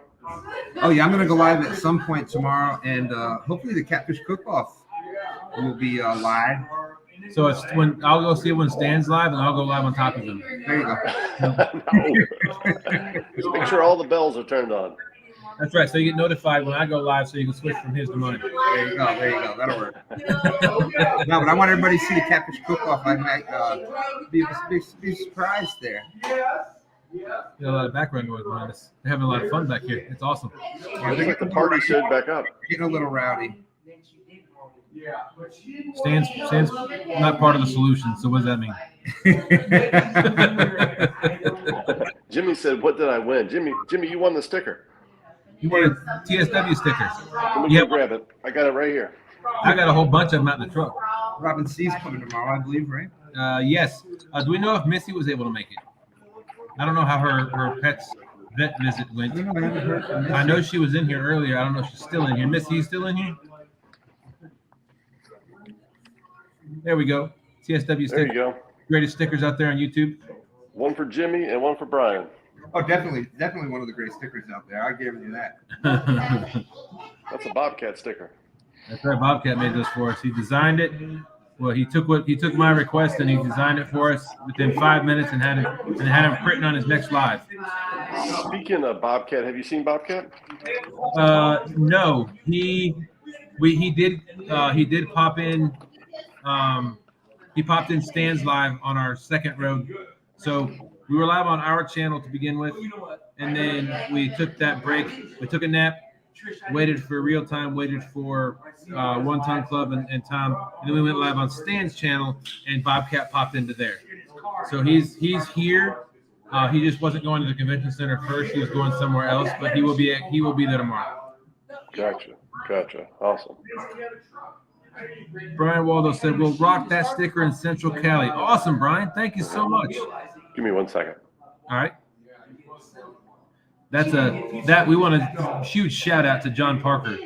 Oh yeah, I'm gonna go live at some point tomorrow, and hopefully the Catfish Cook-Off will be live. So it's when I'll go see it when Stan's live, and I'll go live on top of him. There you go. Just make sure all the bells are turned on. That's right. So you get notified when I go live, so you can switch from his to mine. There you go. That'll work. No, but I want everybody to see the Catfish Cook-Off. I might be surprised there. Got a lot of background noise behind us. They're having a lot of fun back here. It's awesome. I think the party showed back up. Getting a little rowdy. Stan's not part of the solution. So what does that mean? Jimmy said, "What did I win?" Jimmy, you won the sticker. You wanted TSW stickers. Let me go grab it. I got it right here. I got a whole bunch of them out in the truck. Robin C's coming tomorrow, I believe, right? Yes. Do we know if Missy was able to make it? I don't know how her pet's vet visit went. I know she was in here earlier. I don't know if she's still in here. Missy, you still in here? There we go. TSW sticker. There you go. Greatest stickers out there on YouTube. One for Jimmy and one for Brian. Oh, definitely one of the great stickers out there. I'll give you that. That's a Bobcat sticker. That's right. Bobcat made this for us. He designed it. Well, he took my request and he designed it for us within 5 minutes and had him printing on his next live. Speaking of Bobcat, have you seen Bobcat? No. He did pop in. He popped in Stan's live on our second road. So we were live on our channel to begin with, and then we took that break. We took a nap, waited for ReelTime, waited for One Ton Club and Tom, and then we went live on Stan's channel, and Bobcat popped into there. So he's here. He just wasn't going to the convention center first. He was going somewhere else, but he will be there tomorrow. Gotcha. Awesome. Brian Waldo said, "We'll rock that sticker in Central Cali." Awesome, Brian. Thank you so much. Give me 1 second. All right. We want a huge shout out to John Parker.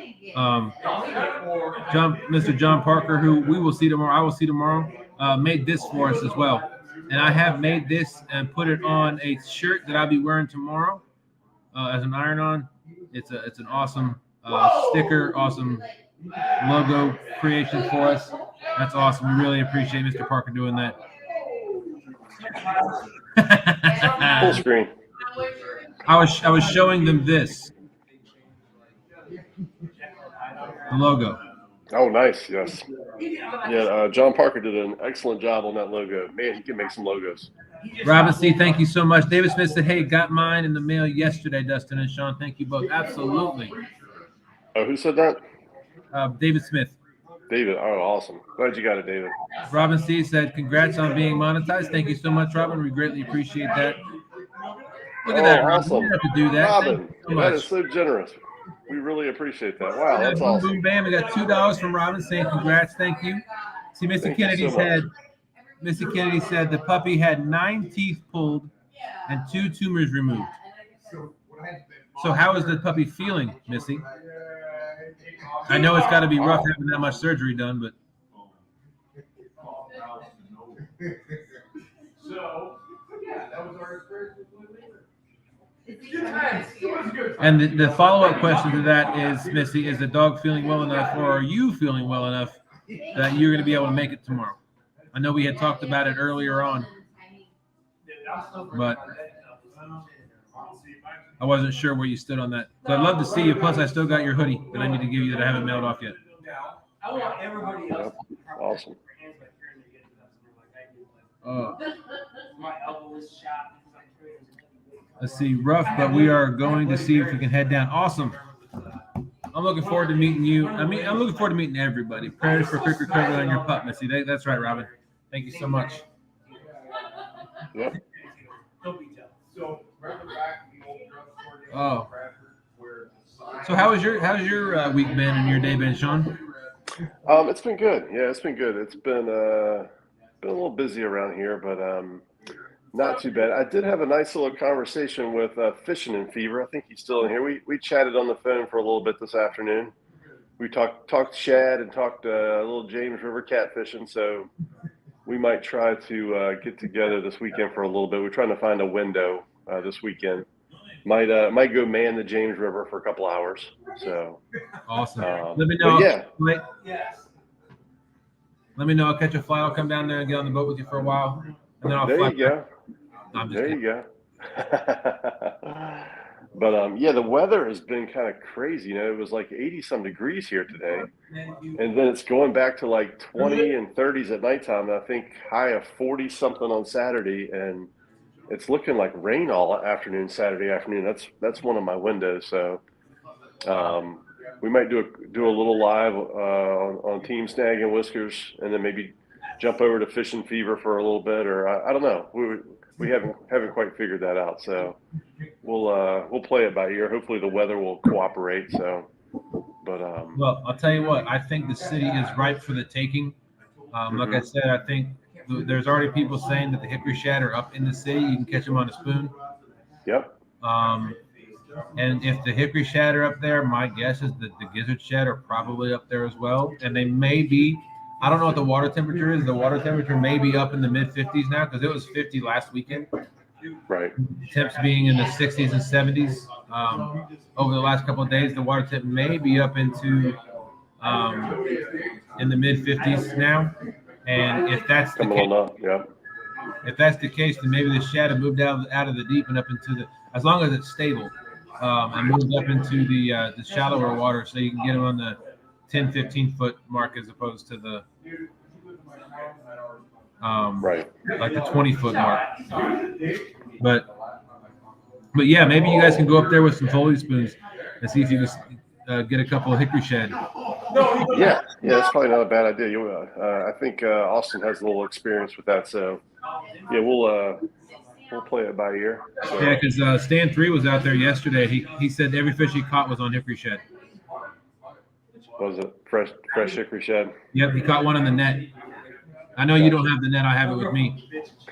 Mr. John Parker, who we will see tomorrow. I will see tomorrow. Made this for us as well. And I have made this and put it on a shirt that I'll be wearing tomorrow as an iron-on. It's an awesome sticker, awesome logo creation for us. That's awesome. We really appreciate Mr. Parker doing that. Full screen. I was showing them this, the logo. Oh, nice. Yes. Yeah. John Parker did an excellent job on that logo. Man, he can make some logos. Robin C, thank you so much. David Smith said, "Hey, got mine in the mail yesterday." Dustin and Sean, thank you both. Absolutely. Oh, who said that? David Smith. David. Oh, awesome. Glad you got it, David. Robin C said, "Congrats on being monetized." Thank you so much, Robin. We greatly appreciate that. Look at that, Robin. Awesome. You didn't have to do that. Robin, So that is so generous. We really appreciate that. Wow, that's boom, awesome. boom, bam. We got $2 from Robin saying congrats. Thank you. See, Missy Kennedy said the puppy had 9 teeth pulled and 2 tumors removed. So how is the puppy feeling, Missy? I know it's got to be rough having that much surgery done, but. And the follow-up question to that is, Missy, is the dog feeling well enough, or are you feeling well enough that you're going to be able to make it tomorrow? I know we had talked about it earlier on, but I wasn't sure where you stood on that. So I'd love to see you. Plus, I still got your hoodie that I need to give you that I haven't mailed off yet. Yep. Awesome. Let's see, rough, but we are going to see if we can head down. Awesome. I'm looking forward to meeting you. I'm looking forward to meeting everybody. Prayers for quick recovery on your pup, Missy. That's right, Robin. Thank you so much. Yep. Oh. So how's your week been and your day been, Sean? It's been good. Yeah, it's been good. It's been a little busy around here, but not too bad. I did have a nice little conversation with Fishing and Fever. I think he's still in here. We chatted on the phone for a little bit this afternoon. We talked shad and talked a little James River catfishing. So we might try to get together this weekend for a little bit. We're trying to find a window this weekend. Might go man the James River for a couple hours. So awesome. Let me know. Yeah. Let me know. I'll catch a flight. I'll come down there and get on the boat with you for a while, and then I'll there fly you go. No, there you go. But yeah, the weather has been kind of crazy. You know, it was like 80-some degrees here today, and then it's going back to like 20 and 30s at nighttime. And I think high of 40-something on Saturday, and it's looking like rain all afternoon, Saturday afternoon. That's one of my windows. So we might do a little live on Team Snag and Whiskers, and then maybe jump over to Fishing Fever for a little bit, or I don't know. We haven't quite figured that out. So we'll play it by ear. Hopefully the weather will cooperate. So, but well, I'll tell you what. I think the city is ripe for the taking. Like I said, I think there's already people saying that the hickory shad are up in the city. You can catch them on a spoon. Yep. And if the hickory shad are up there, my guess is that the gizzard shad are probably up there as well. And they may be, I don't know what the water temperature is. The water temperature may be up in the mid-50s now because it was 50 last weekend. Right. Temps being in the 60s and 70s. Over the last couple of days, the water temp may be up into in the mid-50s now. And if that's the case, if that's the case, then maybe the shad have moved out of the deep and up into the, as long as it's stable, and moved up into the shallower water, so you can get them on the 10, 15 foot mark as opposed to the like the 20 foot mark. But yeah, maybe you guys can go up there with some Foley spoons and see if you can get a couple of hickory shad. Yeah, that's probably not a bad idea. I think Austin has a little experience with that, so yeah, we'll play it by ear. So. Yeah, because Stan 3 was out there yesterday. He said every fish he caught was on hickory shad. Was it fresh hickory shad? Yep, he caught one on the net. I know you don't have the net. I have it with me.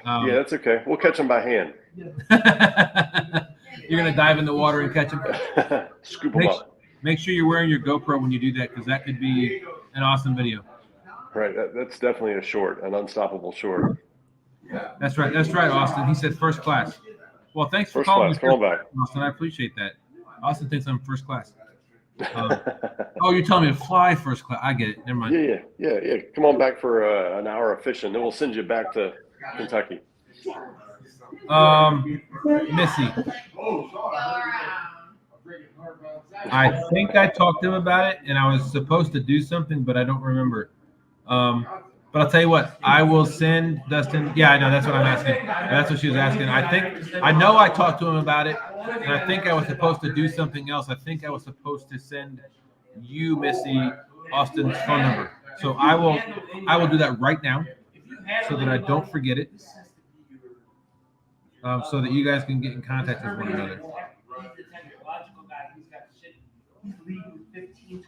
Yeah, that's okay. We'll catch them by hand. You're going to dive in the water and catch them? Scoop them up. Make sure you're wearing your GoPro when you do that, because that could be an awesome video. Right. That's definitely an unstoppable short. That's right, Austin. He said first class. Well, thanks for calling me. Come on back. Austin, I appreciate that. Austin thinks I'm first class. Oh, you're telling me to fly first class. I get it. Never mind. Yeah. Come on back for an hour of fishing. Then we'll send you back to Kentucky. Missy. I think I talked to him about it, and I was supposed to do something, but I don't remember. But I'll tell you what, I will send Dustin. Yeah, I know that's what I'm asking. That's what she was asking. I know I talked to him about it, and I think I was supposed to do something else. I think I was supposed to send you, Missy, Austin's phone number. So I will do that right now, so that I don't forget it. So that you guys can get in contact with one another.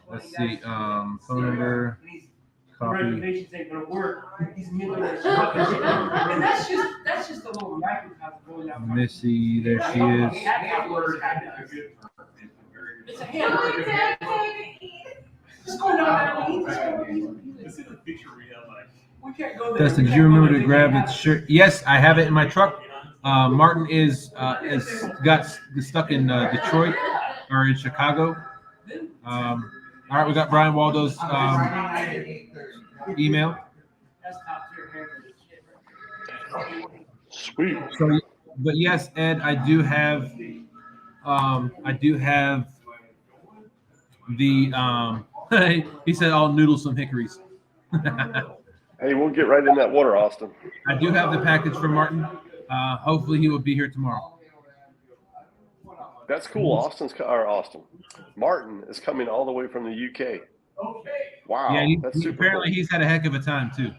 Let's see. Phone number. Copy. Missy, there she is. Dustin, did you remember to grab the shirt? Yes, I have it in my truck. Martin is got stuck in Detroit or in Chicago. All right, we got Brian Waldo's email. Sweet. So, but yes, Ed, I do have the he said I'll noodle some hickories. Hey, we'll get right in that water, Austin. I do have the package for Martin. Hopefully he will be here tomorrow. That's cool. Austin. Martin is coming all the way from the UK. Wow. Yeah, that's super apparently cool. he's had a heck of a time too.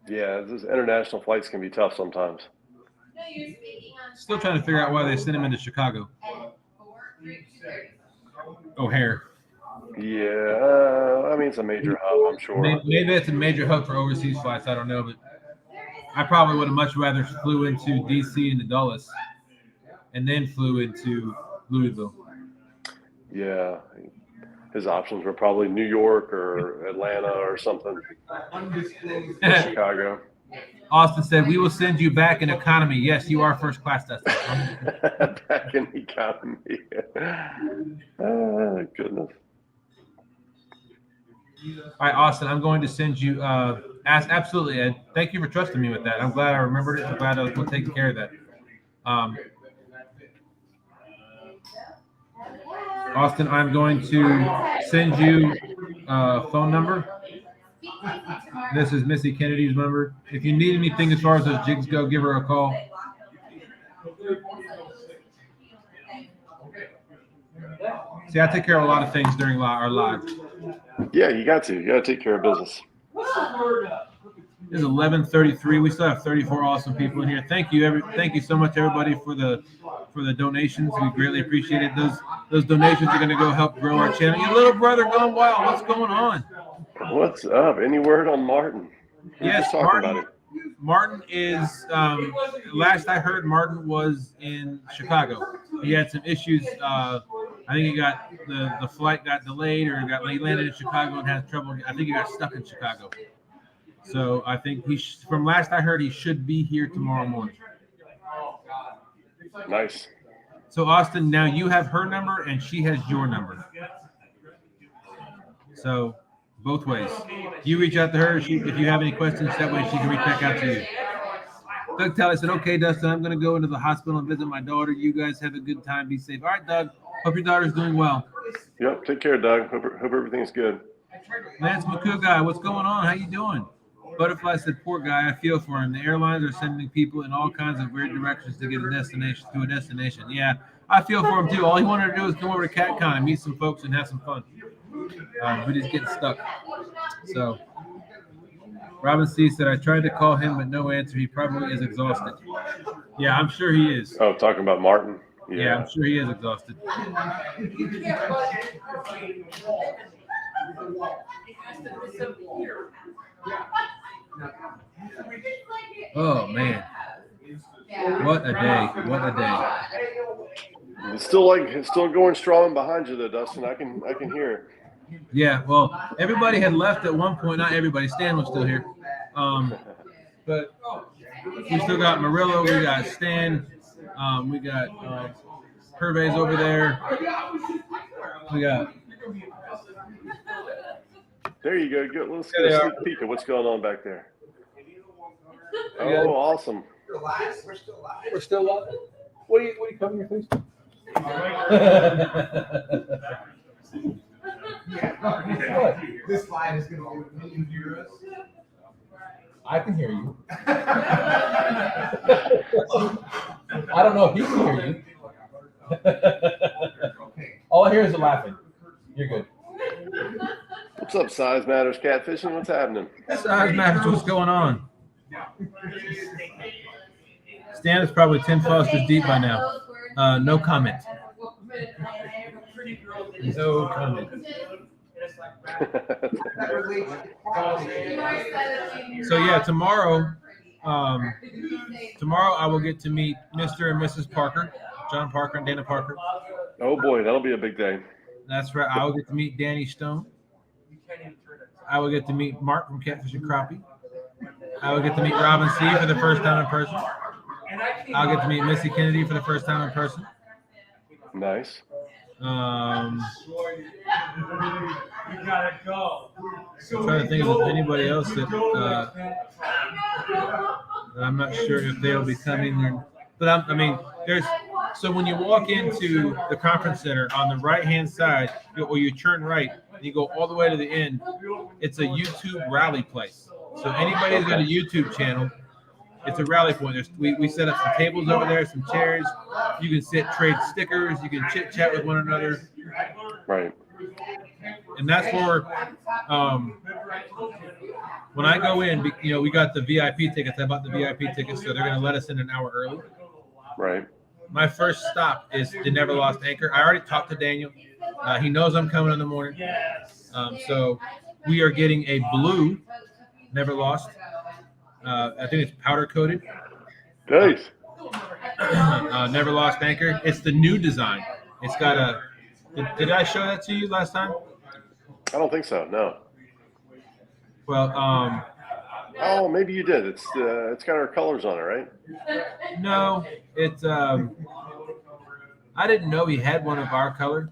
Yeah, those international flights can be tough sometimes. Still trying to figure out why they sent him into Chicago. O'Hare. Yeah, I mean, it's a major hub, I'm sure. Maybe it's a major hub for overseas flights. I don't know, but I probably would have much rather flew into DC and Dulles and then flew into Louisville. Yeah, his options were probably New York or Atlanta or something. Chicago. Austin said, "We will send you back in economy." Yes, you are first class, Dustin. Back in economy. Goodness. All right, Austin, I'm going to send you. Absolutely, Ed. Thank you for trusting me with that. I'm glad I remembered it. I'm glad we'll take care of that. Austin, I'm going to send you a phone number. This is Missy Kennedy's number. If you need anything as far as those jigs go, give her a call. See, I take care of a lot of things during our live. Yeah, you got to. You got to take care of business. It's 11:33. We still have 34 awesome people in here. Thank you, thank you so much, everybody, for the donations. We greatly appreciate it. Those donations are going to go help grow our channel. Your little brother gone wild. What's going on? What's up? Any word on Martin? Yes, Martin is. Last I heard, Martin was in Chicago. He had some issues. I think he got the flight got delayed, or he landed in Chicago and had trouble. I think he got stuck in Chicago. So I think from last I heard, he should be here tomorrow morning. Nice. So Austin, now you have her number and she has your number. So both ways. You reach out to her if you have any questions. That way she can reach back out to you. Doug Talley said, "Okay, Dustin, I'm going to go into the hospital and visit my daughter. You guys have a good time. Be safe." All right, Doug. Hope your daughter's doing well. Yep. Take care, Doug. Hope everything's good. Lance McCoo, what's going on? How you doing? Butterfly said, "Poor guy. I feel for him. The airlines are sending people in all kinds of weird directions to get a destination. Yeah, I feel for him too. All he wanted to do was come over to CatCon and meet some folks and have some fun. But he's getting stuck. So Robin C said, "I tried to call him, but no answer. He probably is exhausted." Yeah, I'm sure he is. Oh, talking about Martin? Yeah, I'm sure he is exhausted. Oh man, what a day! What a day! It's still going strong behind you, though, Dustin. I can hear it. Yeah, well, everybody had left at one point. Not everybody. Stan was still here, but we still got Murillo. We got Stan. We got Hervé's over there. We got. There you go. Let's get a sneak peek of what's going on back there. Oh, awesome. alive. We're still alive. We're still live. What are you covering your face? What? This line is gonna be. Can you hear us? I can hear you. I don't know if he can hear you. All I hear is the laughing. You're good. What's up, Size Matters Catfishing? What's happening? Size matters. What's going on? Stan is probably 10 Fosters deep by now. No comment. No comment. So yeah, tomorrow I will get to meet Mr. and Mrs. Parker, John Parker and Dana Parker. Oh boy, that'll be a big day. That's right. I will get to meet Danny Stone. I will get to meet Mark from Catfishing Crappie. I will get to meet Robin C for the first time in person. I'll get to meet Missy Kennedy for the first time in person. Nice. I'm trying to think of anybody else that I'm not sure if they'll be coming. But so when you walk into the conference center on the right-hand side, or you turn right, and you go all the way to the end, it's a YouTube rally place. So anybody who's got a YouTube channel, it's a rally point. We set up some tables over there, some chairs. You can sit, trade stickers. You can chit chat with one another. Right. And that's where, when I go in, we got the VIP tickets. I bought the VIP tickets, so they're going to let us in an hour early. Right. My first stop is the Never Lost Anchor. I already talked to Daniel. He knows I'm coming in the morning. So we are getting a blue Never Lost. I think it's powder coated. Nice. Never Lost Anchor. It's the new design. It's got a. Did I show that to you last time? I don't think so. No. Well, Oh, maybe you did. It's got our colors on it, right? no, it's I didn't know he had one of our color.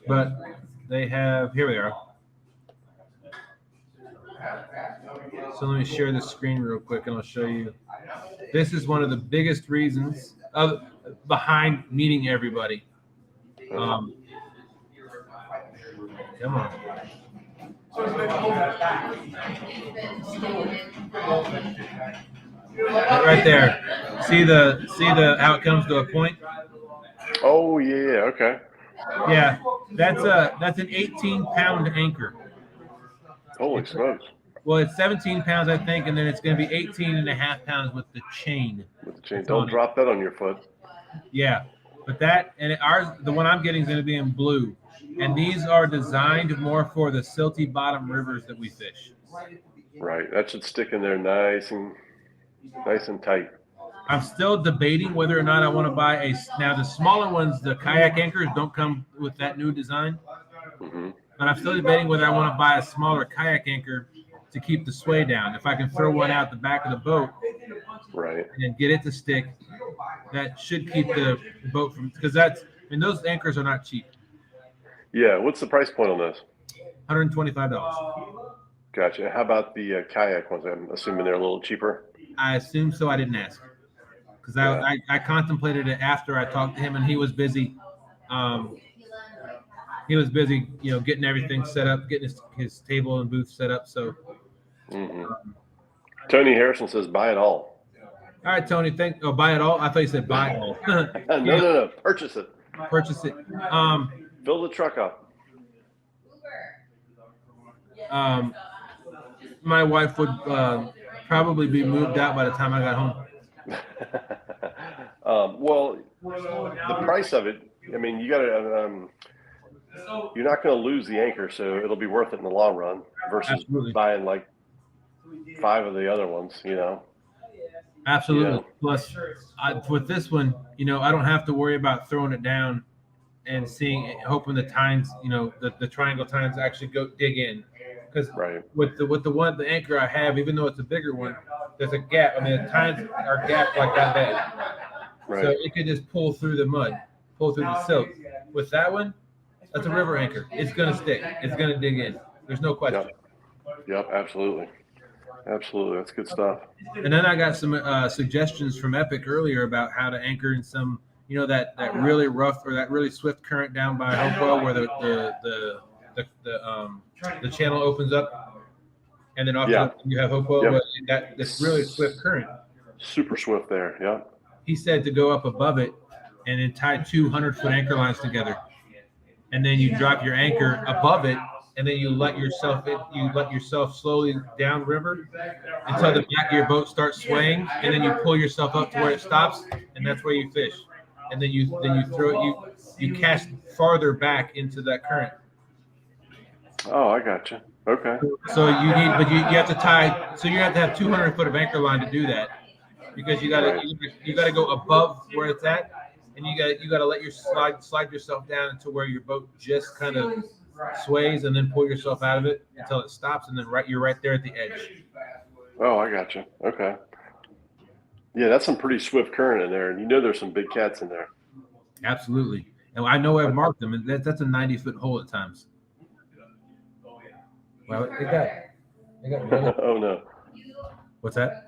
But they have, here we are. So let me share the screen real quick and I'll show you. This is one of the biggest reasons behind meeting everybody. Come on. Right there. See the how it comes to a point? Oh yeah, okay. Yeah, that's an 18-pound anchor. Holy smokes. Well, it's 17 pounds, I think, and then it's going to be 18 and a half pounds with the chain. With the chain. Don't drop that on your foot. Yeah, but the one I'm getting is going to be in blue, and these are designed more for the silty bottom rivers that we fish. Right. That should stick in there nice and tight. I'm still debating whether or not I want to buy now the smaller ones, the kayak anchors don't come with that new design. Mm-hmm. But I'm still debating whether I want to buy a smaller kayak anchor to keep the sway down. If I can throw one out the back of the boat, right, and get it to stick, that should keep the boat from, because those anchors are not cheap. Yeah. What's the price point on those? $125. Gotcha. How about the kayak ones? I'm assuming they're a little cheaper. I assume so. I didn't ask because I contemplated it after I talked to him, and he was busy. He was busy, getting everything set up, getting his table and booth set up. So, Tony Harrison says, "Buy it all." All right, Tony. Buy it all. I thought you said buy it all. No. Purchase it. Purchase it. Fill the truck up. My wife would probably be moved out by the time I got home. Well, the price of it. I mean, you got to. You're not going to lose the anchor, so it'll be worth it in the long run versus Absolutely. buying like 5 of the other ones. Absolutely. Yeah. Plus, with this one, I don't have to worry about throwing it down and hoping the tines, the triangle tines actually go dig in. Because with the anchor I have, even though it's a bigger one, there's a gap. I mean, the tines are gapped like that big. Right. So it could just pull through the mud, pull through the silt. With that one, that's a river anchor. It's going to stick. It's going to dig in. There's no question. Yep, absolutely. Absolutely. That's good stuff. And then I got some suggestions from Epic earlier about how to anchor in some, that really rough or that really swift current down by Hopewell where the channel opens up, and then off you have Hopewell, but this really swift current. Super swift there. Yeah. He said to go up above it and then tie 200-foot anchor lines together, and then you drop your anchor above it, and then you let yourself slowly downriver until the back of your boat starts swaying, and then you pull yourself up to where it stops, and that's where you fish. And then you throw it, you cast farther back into that current. Oh, I got you. Okay. So you have to tie. So you have to have 200 foot of anchor line to do that, because you gotta go above where it's at, and you gotta let your slide yourself down to where your boat just kind of sways, and then pull yourself out of it until it stops, and then you're right there at the edge. Oh, I got you. Okay. Yeah, that's some pretty swift current in there, and there's some big cats in there. Absolutely, and I know I've marked them, and that's a 90-foot hole at times. Well, they got Oh no. What's that?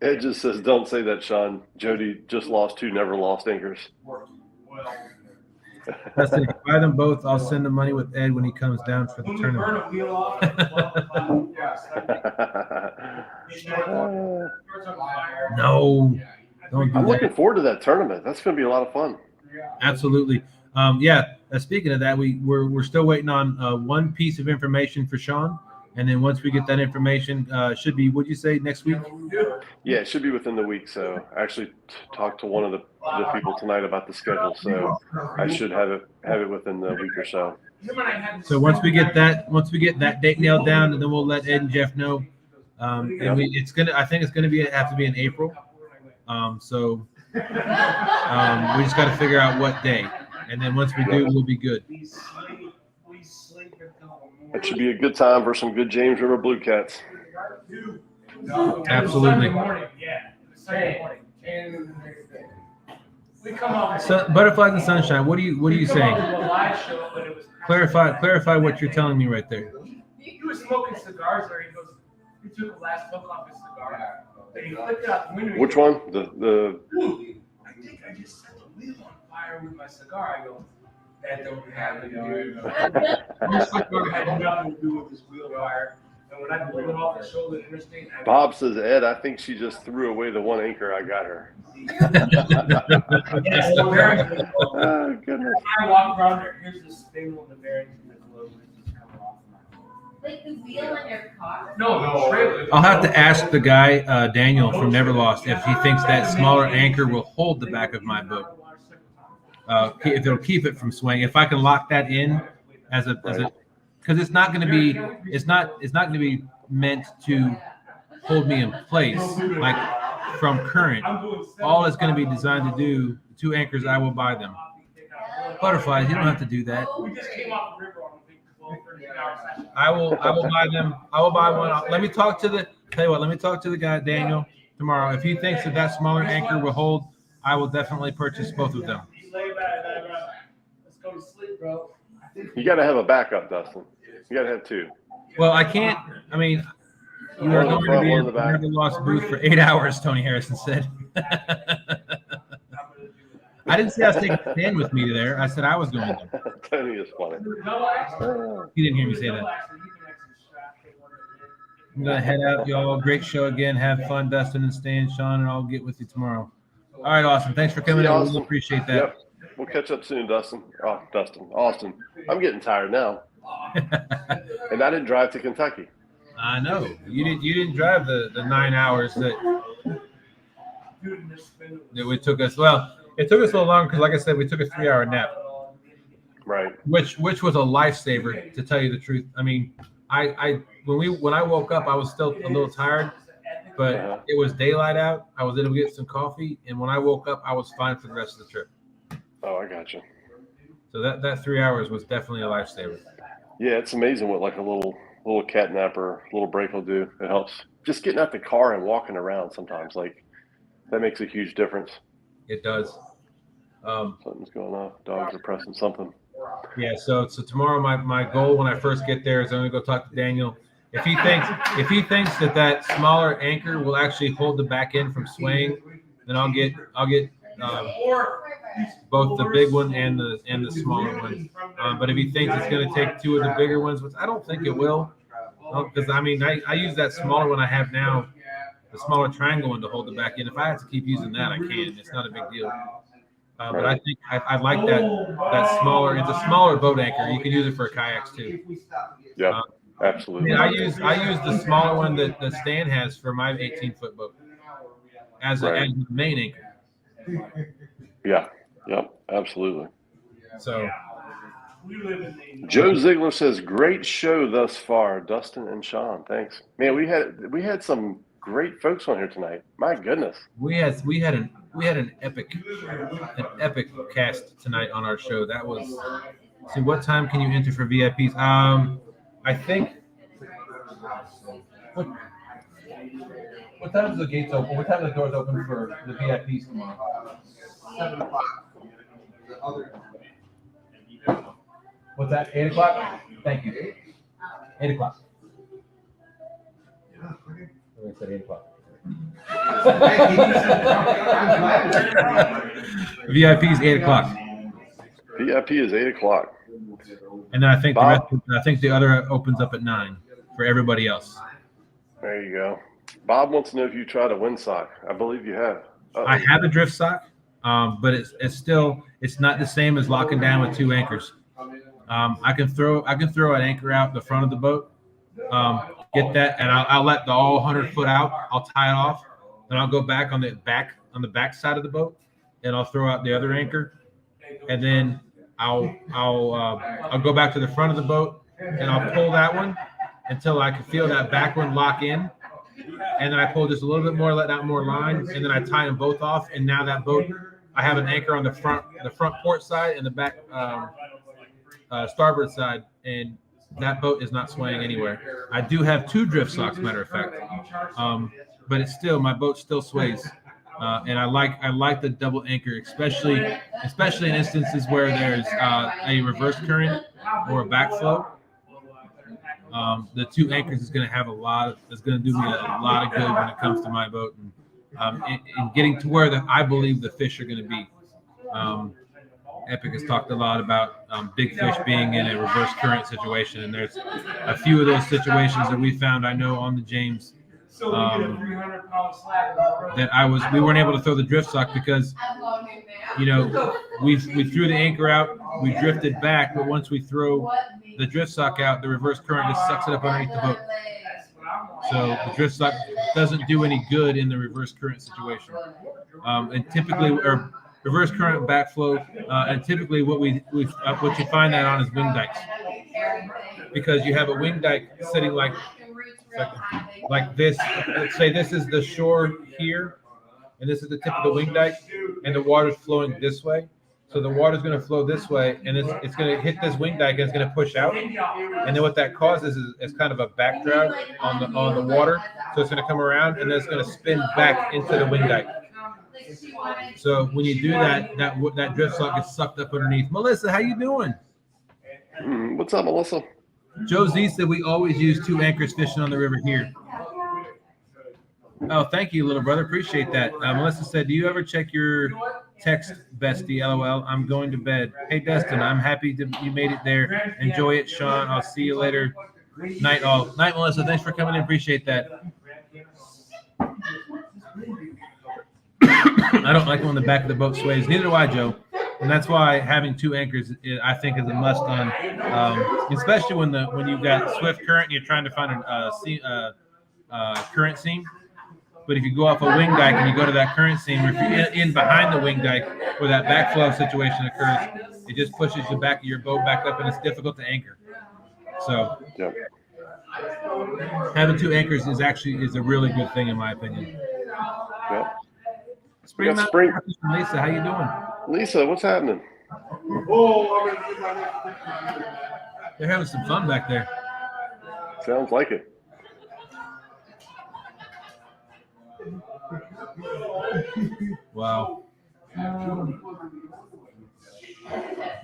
Ed just says, "Don't say that, Sean. Jody just lost 2 never lost anchors." Dustin, if you buy them both, I'll send the money with Ed when he comes down for the tournament. No, don't do I'm that. looking forward to that tournament. That's going to be a lot of fun. Absolutely. Speaking of that, we're still waiting on one piece of information for Sean, and then once we get that information, should be, would you say, next week? Yeah, it should be within the week. So I actually talked to one of the people tonight about the schedule, so I should have it within the week or so. So once we get that date nailed down, and then we'll let Ed and Jeff know. I think it's gonna have to be in April. So we just got to figure out what day, and then once we do, we'll be good. It should be a good time for some good James River Blue Cats. Absolutely. So, Butterflies and Sunshine. What are you saying? Clarify what you're telling me right there. He was smoking cigars there. He goes, he took the last hook off his cigar. And he flipped it out the window. Which one? The. I think I just set the wheel on fire with my cigar. I go, that don't happen, dude. Your cigar had nothing to do with this wheel fire. And when I pulled it off the shoulder of the interstate, Bob says, Ed, I think she just threw away the one anchor I got her. Yes, the bearing. Oh, goodness. I walk around there. Here's the spindle and the bearing from the globe is just coming off my. Like the wheel in your car? No, trailer. I'll have to ask the guy, Daniel from Neverlost, if he thinks that smaller anchor will hold the back of my boat. If it'll keep it from swaying. If I can lock that in because it's not going to be meant to hold me in place like from current. All it's going to be designed to do, 2 anchors, I will buy them. Butterflies, you don't have to do that. We just came off the river on a big 12-13 hour session. I will buy them. I will buy one. Let me talk to the guy, Daniel, tomorrow. If he thinks that smaller anchor will hold, I will definitely purchase both of them. Let's go to sleep, bro. You got to have a backup, Dustin. You got to have 2. Well, I can't. I mean, you are going to be in the Neverlost booth for 8 hours, Tony Harrison said. I didn't say I was taking a stand with me there. I said I was going to. Tony is funny. He didn't hear me say that. I'm going to head out, y'all. Great show again. Have fun, Dustin and Stan, Sean, and I'll get with you tomorrow. All right, Austin. Thanks for coming in. We really appreciate that. Yep. We'll catch up soon, Dustin. Oh, Austin. I'm getting tired now. And I didn't drive to Kentucky. I know. You didn't drive the 9 hours that it took us. Well, it took us a little longer because, like I said, we took a 3-hour nap. Right. Which was a lifesaver, to tell you the truth. I mean, when I woke up, I was still a little tired, but it was daylight out. I was able to get some coffee, and when I woke up, I was fine for the rest of the trip. Oh, I got you. So that 3 hours was definitely a lifesaver. Yeah, it's amazing what like a little cat nap or little break will do. It helps. Just getting out the car and walking around sometimes, like that makes a huge difference. It does. Something's going on. Dogs are pressing something. Yeah, so tomorrow my goal when I first get there is I'm gonna go talk to Daniel. If he thinks that smaller anchor will actually hold the back end from swaying, then I'll get both the big one and the smaller one. But if he thinks it's gonna take two of the bigger ones, which I don't think it will, because I mean I use that smaller one I have now, the smaller triangle one to hold the back end. If I have to keep using that, I can. It's not a big deal. But I think I like that smaller. It's a smaller boat anchor. You can use it for kayaks too. Yeah, absolutely. I use the smaller one that Stan has for my 18-foot boat as Right. as the main anchor. Yeah. Yep. Absolutely. So Joe Ziegler says, "Great show thus far, Dustin and Sean. Thanks, man. We had some great folks on here tonight. My goodness. we had an epic cast tonight on our show. That was. See, what time can you enter for VIPs? I think. What time is the gates open? What time are the doors open for the VIPs tomorrow? 7 o'clock. The other. What's that? 8 o'clock? Thank you. 8 o'clock. I said 8 o'clock. VIP is 8 o'clock. VIP is 8 o'clock. And then I think Bob? the other opens up at 9 for everybody else. There you go. Bob wants to know if you tried a windsock. I believe you have. Uh-oh. I have a drift sock, but it's not the same as locking down with two anchors. I can throw an anchor out the front of the boat, get that, and I'll let the all 100-foot out. I'll tie it off, then I'll go back on the back side of the boat, and I'll throw out the other anchor, and then I'll go back to the front of the boat, and I'll pull that one until I can feel that back one lock in, and then I pull just a little bit more, let out more line, and then I tie them both off, and now that boat, I have an anchor on the front port side and the back starboard side, and that boat is not swaying anywhere. I do have two drift socks, matter of fact, but it's still, my boat still sways, and I like the double anchor, especially in instances where there's a reverse current or a backflow. The two anchors is going to do me a lot of good when it comes to my boat, and in getting to where I believe the fish are going to be. Epic has talked a lot about big fish being in a reverse current situation, and there's a few of those situations that we found. I know on the James that we weren't able to throw the drift sock because we threw the anchor out, we drifted back, but once we throw the drift sock out, the reverse current just sucks it up underneath the boat. So the drift sock doesn't do any good in the reverse current situation, and typically reverse current backflow, and typically what you find that on is wing dikes, because you have a wing dike sitting like this. Let's say this is the shore here, and this is the tip of the wing dike, and the water's flowing this way. So the water's going to flow this way, and it's going to hit this wing dike, and it's going to push out. And then what that causes is kind of a backdraft on the water. So it's going to come around, and then it's going to spin back into the wing dike. So when you do that drift sock gets sucked up underneath. Melissa, how you doing? What's up, Melissa? Joe Z said we always use two anchors fishing on the river here. Oh, thank you, little brother. Appreciate that. Melissa said, do you ever check your text, bestie? LOL. I'm going to bed. Hey, Dustin, I'm happy you made it there. Enjoy it, Sean. I'll see you later. Night, all. Night, Melissa. Thanks for coming in. Appreciate that. I don't like when the back of the boat sways. Neither do I, Joe. And that's why having two anchors, I think, is a must on, especially when you've got swift current and you're trying to find a current seam. But if you go off a wing dike and you go to that current seam, or if you're in behind the wing dike where that backflow situation occurs, it just pushes the back of your boat back up, and it's difficult to anchor. So having two anchors is a really good thing, in my opinion. Yep. Spring. Lisa, how you doing? Lisa, what's happening? They're having some fun back there. Sounds like it. Wow.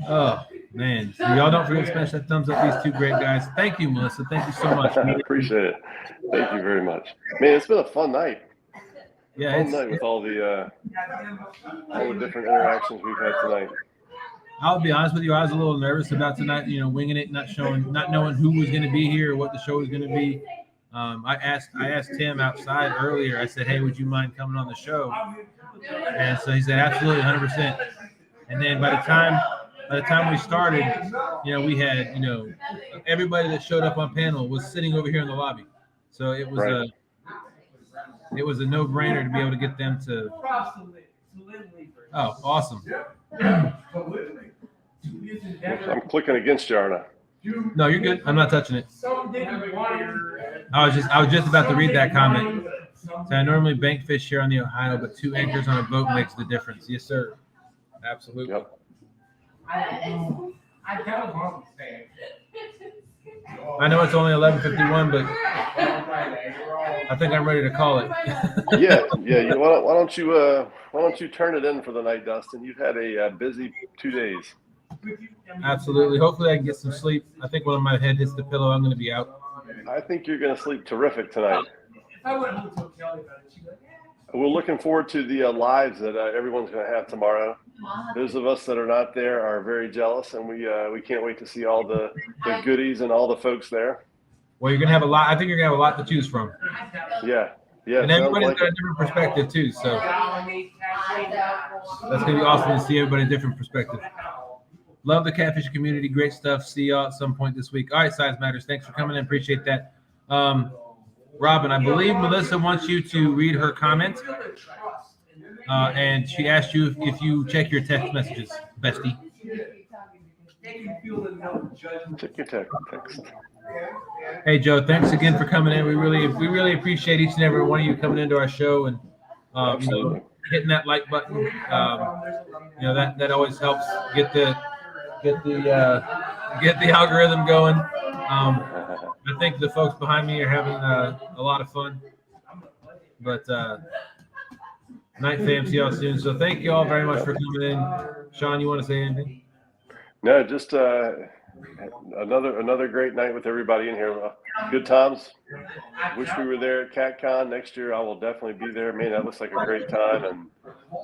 Oh Man, so y'all don't forget to smash that thumbs up. These two great guys. Thank you, Melissa. Thank you so much. I appreciate it. Thank you very much. Man, it's been a fun night. Yeah, Fun night with all the different interactions we've had tonight. I'll be honest with you. I was a little nervous about tonight. You know, winging it, not knowing who was going to be here or what the show was going to be. I asked Tim outside earlier. I said, "Hey, would you mind coming on the show?" And so he said, "Absolutely, 100%." And then by the time we started, you know, we had, you know, everybody that showed up on panel was sitting over here in the lobby. So it was Right. a no-brainer to be able to get them to. Oh, awesome. I'm clicking against you, aren't I? No, you're good. I'm not touching it. I was just about to read that comment. So I normally bank fish here on the Ohio, but 2 anchors on a boat makes the difference. Yes, sir. Absolutely. Yep. I know it's only 11:51, but I think I'm ready to call it. Yeah. Why don't you turn it in for the night, Dustin? You've had a busy 2 days. Absolutely. Hopefully, I can get some sleep. I think when my head hits the pillow, I'm going to be out. I think you're going to sleep terrific tonight. We're looking forward to the lives that everyone's going to have tomorrow. Those of us that are not there are very jealous, and we can't wait to see all the goodies and all the folks there. Well, you're going to have a lot. I think you're going to have a lot to choose from. Yeah. And everybody's got a different perspective too. So that's going to be awesome to see everybody a different perspective. Love the catfish community. Great stuff. See y'all at some point this week. All right, Size Matters. Thanks for coming in. Appreciate that. Robin, I believe Melissa wants you to read her comment. And she asked you if you check your text messages, bestie. Check your text. Hey, Joe, thanks again for coming in. We really appreciate each and every one of you coming into our show and you know, hitting that like button. You know, that always helps get the algorithm going. I think the folks behind me are having a lot of fun. But night fam, see y'all soon. So thank you all very much for coming in. Sean, you want to say anything? No, just another great night with everybody in here. Good times. Wish we were there at CatCon next year. I will definitely be there. Man, that looks like a great time, and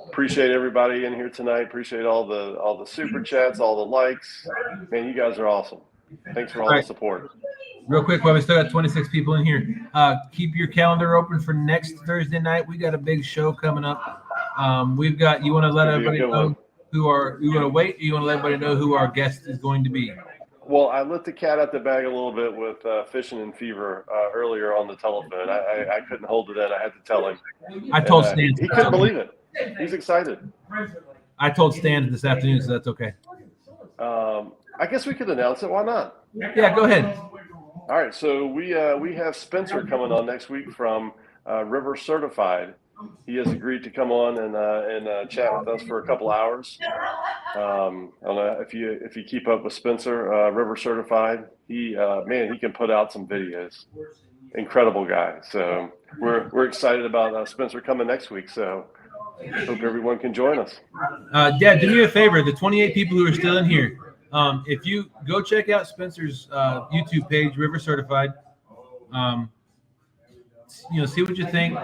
appreciate everybody in here tonight. Appreciate all the super chats, all the likes. Man, you guys are awesome. Thanks for all the support. Real quick, while we still got 26 people in here, keep your calendar open for next Thursday night. We got a big show coming up. We've got. You want to let everybody know who are? You want to wait? Or you want to let everybody know who our guest is going to be? Well, I let the cat out the bag a little bit with Fishing and Fever earlier on the telephone. I couldn't hold it in. I had to tell him. I told Stan. He couldn't believe it. He's excited. I told Stan this afternoon, so that's okay. I guess we could announce it. Why not? Yeah, go ahead. All right. So we have Spencer coming on next week from River Certified. He has agreed to come on and chat with us for a couple hours. I don't know if you keep up with Spencer, River Certified. He can put out some videos. Incredible guy. So we're excited about Spencer coming next week. So hope everyone can join us. Dad, do me a favor. The 28 people who are still in here, if you go check out Spencer's YouTube page, River Certified. See what you think.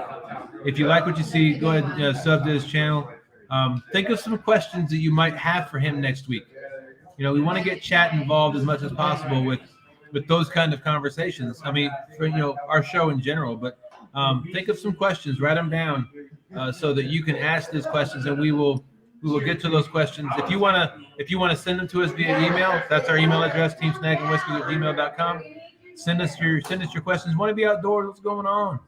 If you like what you see, go ahead and sub to his channel. Think of some questions that you might have for him next week. We want to get chat involved as much as possible with those kind of conversations. I mean, for our show in general. But think of some questions, write them down, so that you can ask these questions, and we will get to those questions. If you want to send them to us via email, that's our email address, teamsnaggandwhiskey@gmail.com. Send us your questions. Want to be outdoors? What's going on?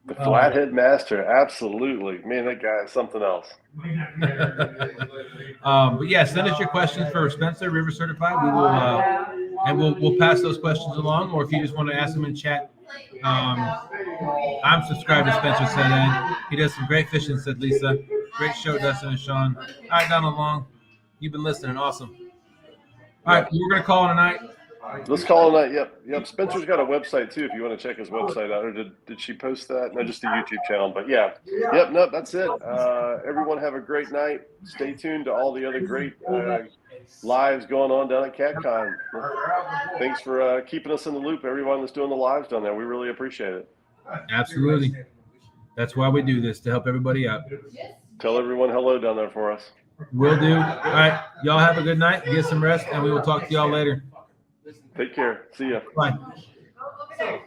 The Flathead Master, absolutely. Man, that guy is something else. But yeah, send us your questions for Spencer, River Certified. We will, and we'll pass those questions along. Or if you just want to ask them in chat, I'm subscribed to Spencer, said Ed. He does some great fishing, said Lisa. Great show, Dustin and Sean. All right, Donald Long, you've been listening. Awesome. All right, we're gonna call it a night. Let's call it a night. Yep. Spencer's got a website too. If you want to check his website out, or did she post that? No, just the YouTube channel. But yeah. Yep. No, that's it. Everyone have a great night. Stay tuned to all the other great lives going on down at CatCon. Thanks for keeping us in the loop, everyone that's doing the lives down there. We really appreciate it. Absolutely. That's why we do this, to help everybody out. Tell everyone hello down there for us. Will do. All right. Y'all have a good night. Get some rest, and we will talk to y'all later. Take care. See ya. Bye.